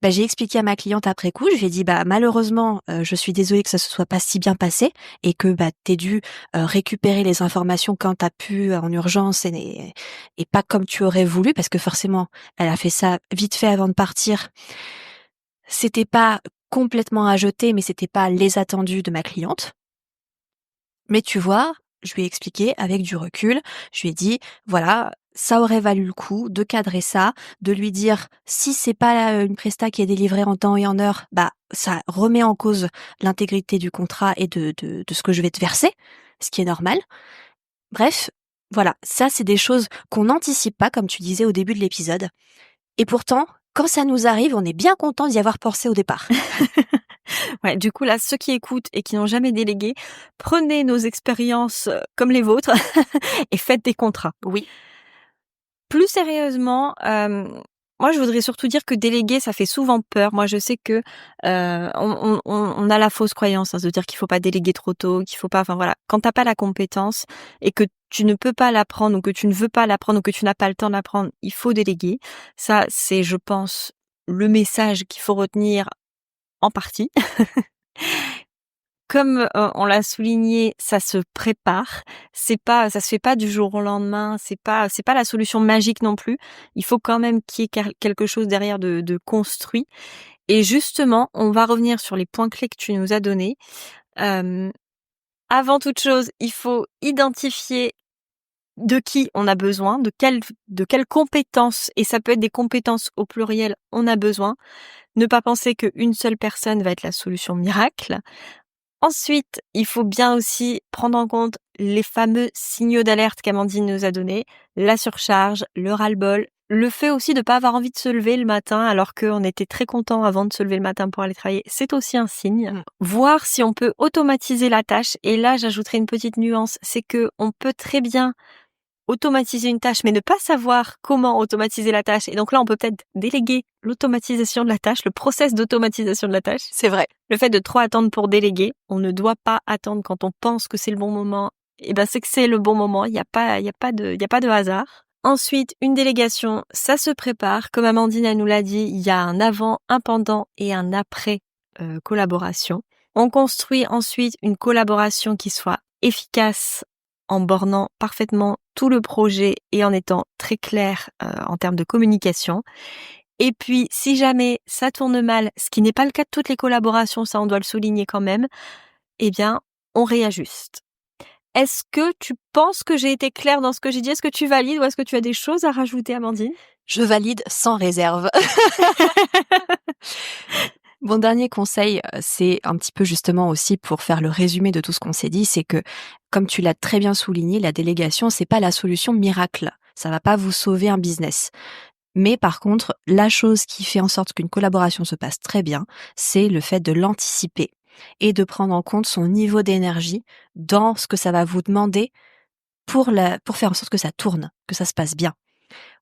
bah, j'ai expliqué à ma cliente après coup, je lui ai dit: «Bah, malheureusement, je suis désolée que ça se soit pas si bien passé et que, bah, tu dû, récupérer les informations quand tu as pu en urgence et pas comme tu aurais voulu», parce que forcément, elle a fait ça vite fait avant de partir. C'était pas complètement à jeter, mais c'était pas les attendus de ma cliente. Mais tu vois, je lui ai expliqué avec du recul, je lui ai dit: «Voilà, ça aurait valu le coup de cadrer ça, de lui dire si c'est pas, une presta qui est délivrée en temps et en heure, bah, ça remet en cause l'intégrité du contrat et de ce que je vais te verser, ce qui est normal». Bref, voilà, ça c'est des choses qu'on n'anticipe pas comme tu disais au début de l'épisode et pourtant, quand ça nous arrive, on est bien content d'y avoir pensé au départ. Ouais, du coup là, ceux qui écoutent et qui n'ont jamais délégué, prenez nos expériences, comme les vôtres et faites des contrats. Oui. Plus sérieusement, moi je voudrais surtout dire que déléguer, ça fait souvent peur. Moi je sais que, on a la fausse croyance, hein, de dire qu'il faut pas déléguer trop tôt, qu'il faut pas enfin voilà. Quand tu as pas la compétence et que tu ne peux pas l'apprendre ou que tu ne veux pas l'apprendre ou que tu n'as pas le temps d'apprendre, il faut déléguer. Ça, c'est je pense le message qu'il faut retenir en partie. Comme, on l'a souligné, ça se prépare. Ça se fait pas du jour au lendemain. C'est pas la solution magique non plus. Il faut quand même qu'il y ait quelque chose derrière de construit. Et justement, on va revenir sur les points clés que tu nous as donnés. Hem, Avant toute chose, il faut identifier de qui on a besoin, de quelles compétences, et ça peut être des compétences au pluriel, on a besoin. Ne pas penser qu'une seule personne va être la solution miracle. Ensuite, il faut bien aussi prendre en compte les fameux signaux d'alerte qu'Amandine nous a donnés, la surcharge, le ras-le-bol, le fait aussi de pas avoir envie de se lever le matin alors qu'on était très content avant de se lever le matin pour aller travailler, c'est aussi un signe. Voir si on peut automatiser la tâche, et là j'ajouterai une petite nuance, c'est que on peut très bien automatiser une tâche, mais ne pas savoir comment automatiser la tâche. Et donc là, on peut peut-être déléguer l'automatisation de la tâche, le process d'automatisation de la tâche. C'est vrai. Le fait de trop attendre pour déléguer, on ne doit pas attendre quand on pense que c'est le bon moment. Et ben, c'est que c'est le bon moment. Il y a pas de hasard. Ensuite, une délégation, ça se prépare. Comme Amandine, elle nous l'a dit, il y a un avant, un pendant et un après collaboration. On construit ensuite une collaboration qui soit efficace en bornant parfaitement tout le projet et en étant très clair en termes de communication. Et puis, si jamais ça tourne mal, ce qui n'est pas le cas de toutes les collaborations, ça on doit le souligner quand même, eh bien, on réajuste. Est-ce que tu penses que j'ai été claire dans ce que j'ai dit? Est-ce que tu valides ou est-ce que tu as des choses à rajouter, Amandine? Je valide sans réserve. Mon dernier conseil, c'est un petit peu justement aussi pour faire le résumé de tout ce qu'on s'est dit, c'est que, comme tu l'as très bien souligné, la délégation, c'est pas la solution miracle. Ça va pas vous sauver un business. Mais par contre, la chose qui fait en sorte qu'une collaboration se passe très bien, c'est le fait de l'anticiper et de prendre en compte son niveau d'énergie dans ce que ça va vous demander pour faire en sorte que ça tourne, que ça se passe bien.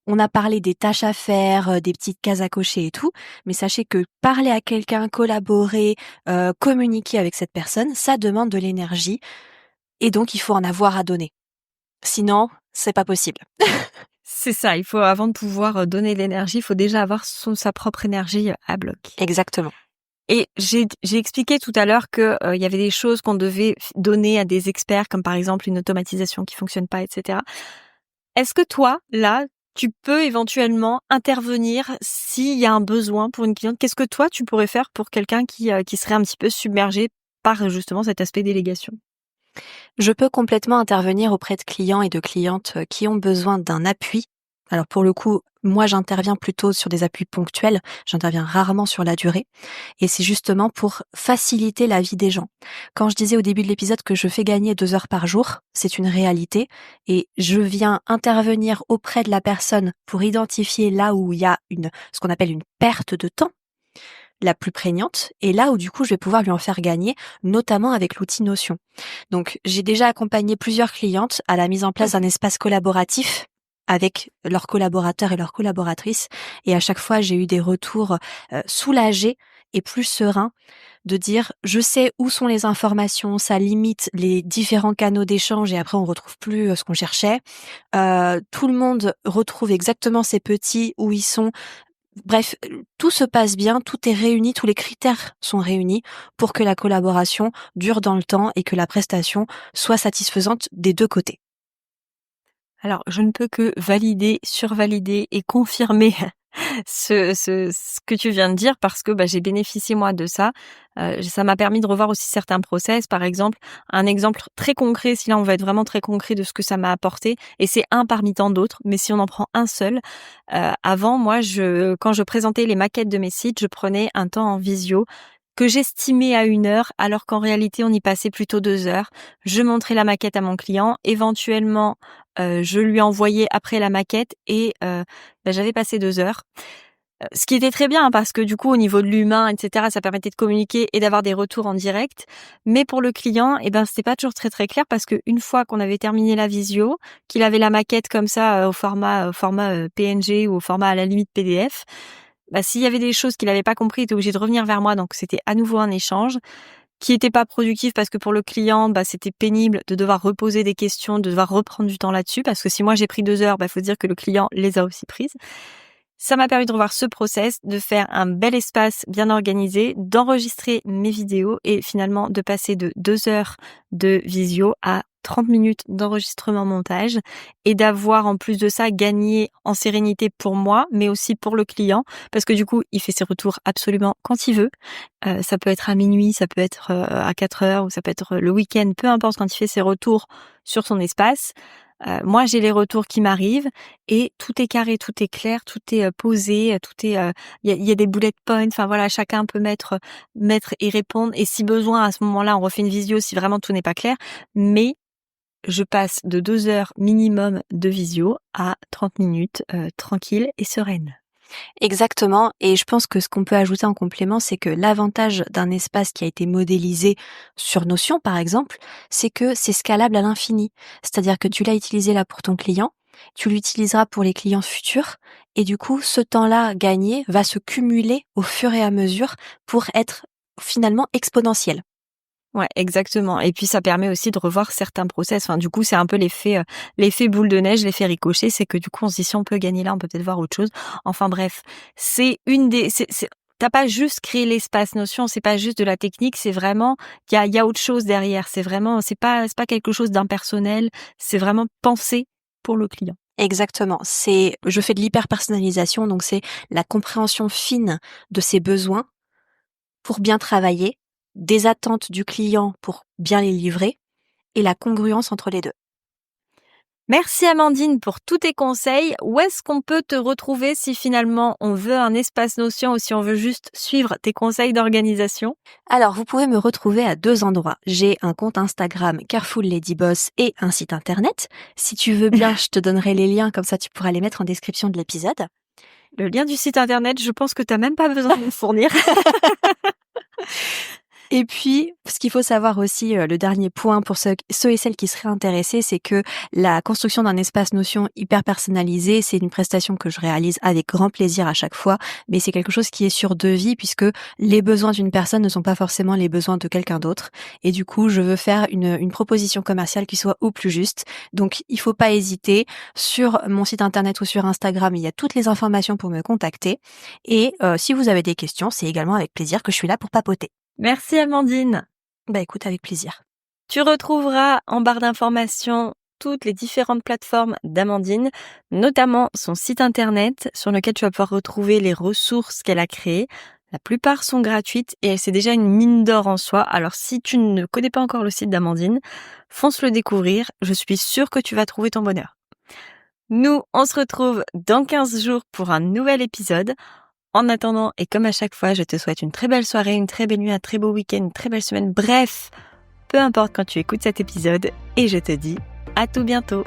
On a parlé des tâches à faire, des petites cases à cocher et tout, mais sachez que parler à quelqu'un, collaborer, communiquer avec cette personne, ça demande de l'énergie et donc il faut en avoir à donner. Sinon, c'est pas possible. C'est ça, il faut avant de pouvoir donner de l'énergie, il faut déjà avoir sa propre énergie à bloc. Exactement. Et j'ai expliqué tout à l'heure que y avait des choses qu'on devait donner à des experts, comme par exemple une automatisation qui fonctionne pas, etc. Est-ce que toi, là, tu peux éventuellement intervenir s'il y a un besoin pour une cliente? Qu'est-ce que toi, tu pourrais faire pour quelqu'un qui serait un petit peu submergé par justement cet aspect délégation? Je peux complètement intervenir auprès de clients et de clientes qui ont besoin d'un appui. Alors pour le coup, moi j'interviens plutôt sur des appuis ponctuels, j'interviens rarement sur la durée et c'est justement pour faciliter la vie des gens. Quand je disais au début de l'épisode que je fais gagner 2 heures par jour, c'est une réalité et je viens intervenir auprès de la personne pour identifier là où il y a ce qu'on appelle une perte de temps la plus prégnante et là où du coup je vais pouvoir lui en faire gagner, notamment avec l'outil Notion. Donc j'ai déjà accompagné plusieurs clientes à la mise en place d'un espace collaboratif avec leurs collaborateurs et leurs collaboratrices et à chaque fois j'ai eu des retours soulagés et plus sereins de dire je sais où sont les informations, ça limite les différents canaux d'échange et après on retrouve plus ce qu'on cherchait. Tout le monde retrouve exactement ses petits où ils sont. Bref, tout se passe bien, tout est réuni, tous les critères sont réunis pour que la collaboration dure dans le temps et que la prestation soit satisfaisante des 2 côtés. Alors, je ne peux que valider, survalider et confirmer ce que tu viens de dire parce que, j'ai bénéficié moi de ça. Ça m'a permis de revoir aussi certains process. Par exemple, un exemple très concret, si là on veut être vraiment très concret de ce que ça m'a apporté et c'est un parmi tant d'autres, mais si on en prend un seul, avant moi quand je présentais les maquettes de mes sites, je prenais un temps en visio que j'estimais à 1 heure alors qu'en réalité on y passait plutôt 2 heures. Je montrais la maquette à mon client, éventuellement, je lui envoyais après la maquette et j'avais passé 2 heures. Ce qui était très bien parce que du coup au niveau de l'humain et cetera, ça permettait de communiquer et d'avoir des retours en direct. Mais pour le client, c'était pas toujours très, très clair parce qu'une fois qu'on avait terminé la visio, qu'il avait la maquette comme ça, au format, PNG ou au format à la limite PDF, s'il y avait des choses qu'il avait pas compris, il était obligé de revenir vers moi, donc c'était à nouveau un échange qui était pas productif parce que pour le client, c'était pénible de devoir reposer des questions, de devoir reprendre du temps là-dessus parce que si moi j'ai pris 2 heures, faut dire que le client les a aussi prises. Ça m'a permis de revoir ce process, de faire un bel espace bien organisé, d'enregistrer mes vidéos et finalement de passer de 2 heures de visio à 30 minutes d'enregistrement montage et d'avoir en plus de ça gagné en sérénité pour moi, mais aussi pour le client parce que du coup, il fait ses retours absolument quand il veut. Ça peut être à minuit, ça peut être à 4 heures ou ça peut être le week-end, peu importe quand il fait ses retours sur son espace. Moi, j'ai les retours qui m'arrivent et tout est carré, tout est clair, tout est posé, tout est. Il y a des bullet points. Enfin voilà, chacun peut mettre et répondre. Et si besoin, à ce moment-là, on refait une visio si vraiment tout n'est pas clair. Mais je passe de 2 heures minimum de visio à 30 minutes tranquille et sereine. Exactement et je pense que ce qu'on peut ajouter en complément, c'est que l'avantage d'un espace qui a été modélisé sur Notion, par exemple, c'est que c'est scalable à l'infini. C'est-à-dire que tu l'as utilisé là pour ton client, tu l'utiliseras pour les clients futurs et du coup, ce temps-là gagné va se cumuler au fur et à mesure pour être finalement exponentiel. Ouais, exactement. Et puis ça permet aussi de revoir certains process. Enfin, du coup, c'est un peu l'effet boule de neige, l'effet ricochet. C'est que du coup, on se dit si on peut gagner là, on peut peut-être voir autre chose. Enfin bref, t'as pas juste créé l'espace Notion, c'est pas juste de la technique, c'est vraiment il y a autre chose derrière. C'est pas quelque chose d'impersonnel. C'est vraiment pensé pour le client. Exactement. Je fais de l'hyper-personnalisation, donc c'est la compréhension fine de ses besoins pour bien travailler, des attentes du client pour bien les livrer et la congruence entre les deux. Merci Amandine pour tous tes conseils. Où est-ce qu'on peut te retrouver si finalement on veut un espace Notion ou si on veut juste suivre tes conseils d'organisation? Alors, vous pouvez me retrouver à 2 endroits. J'ai un compte Instagram Careful Lady Boss et un site internet. Si tu veux bien, je te donnerai les liens, comme ça tu pourras les mettre en description de l'épisode. Le lien du site internet, je pense que tu n'as même pas besoin de me fournir. Et puis, ce qu'il faut savoir aussi, le dernier point pour ceux et celles qui seraient intéressés, c'est que la construction d'un espace Notion hyper personnalisé, c'est une prestation que je réalise avec grand plaisir à chaque fois, mais c'est quelque chose qui est sur devis puisque les besoins d'une personne ne sont pas forcément les besoins de quelqu'un d'autre. Et du coup, je veux faire une proposition commerciale qui soit au plus juste. Donc, il faut pas hésiter. Sur mon site internet ou sur Instagram, il y a toutes les informations pour me contacter. Et si vous avez des questions, c'est également avec plaisir que je suis là pour papoter. Merci Amandine. Bah écoute, avec plaisir. Tu retrouveras en barre d'informations toutes les différentes plateformes d'Amandine, notamment son site internet sur lequel tu vas pouvoir retrouver les ressources qu'elle a créées. La plupart sont gratuites et c'est déjà une mine d'or en soi. Alors si tu ne connais pas encore le site d'Amandine, fonce le découvrir. Je suis sûre que tu vas trouver ton bonheur. Nous, on se retrouve dans 15 jours pour un nouvel épisode. En attendant, et comme à chaque fois, je te souhaite une très belle soirée, une très belle nuit, un très beau week-end, une très belle semaine. Bref, peu importe quand tu écoutes cet épisode. Et je te dis à tout bientôt.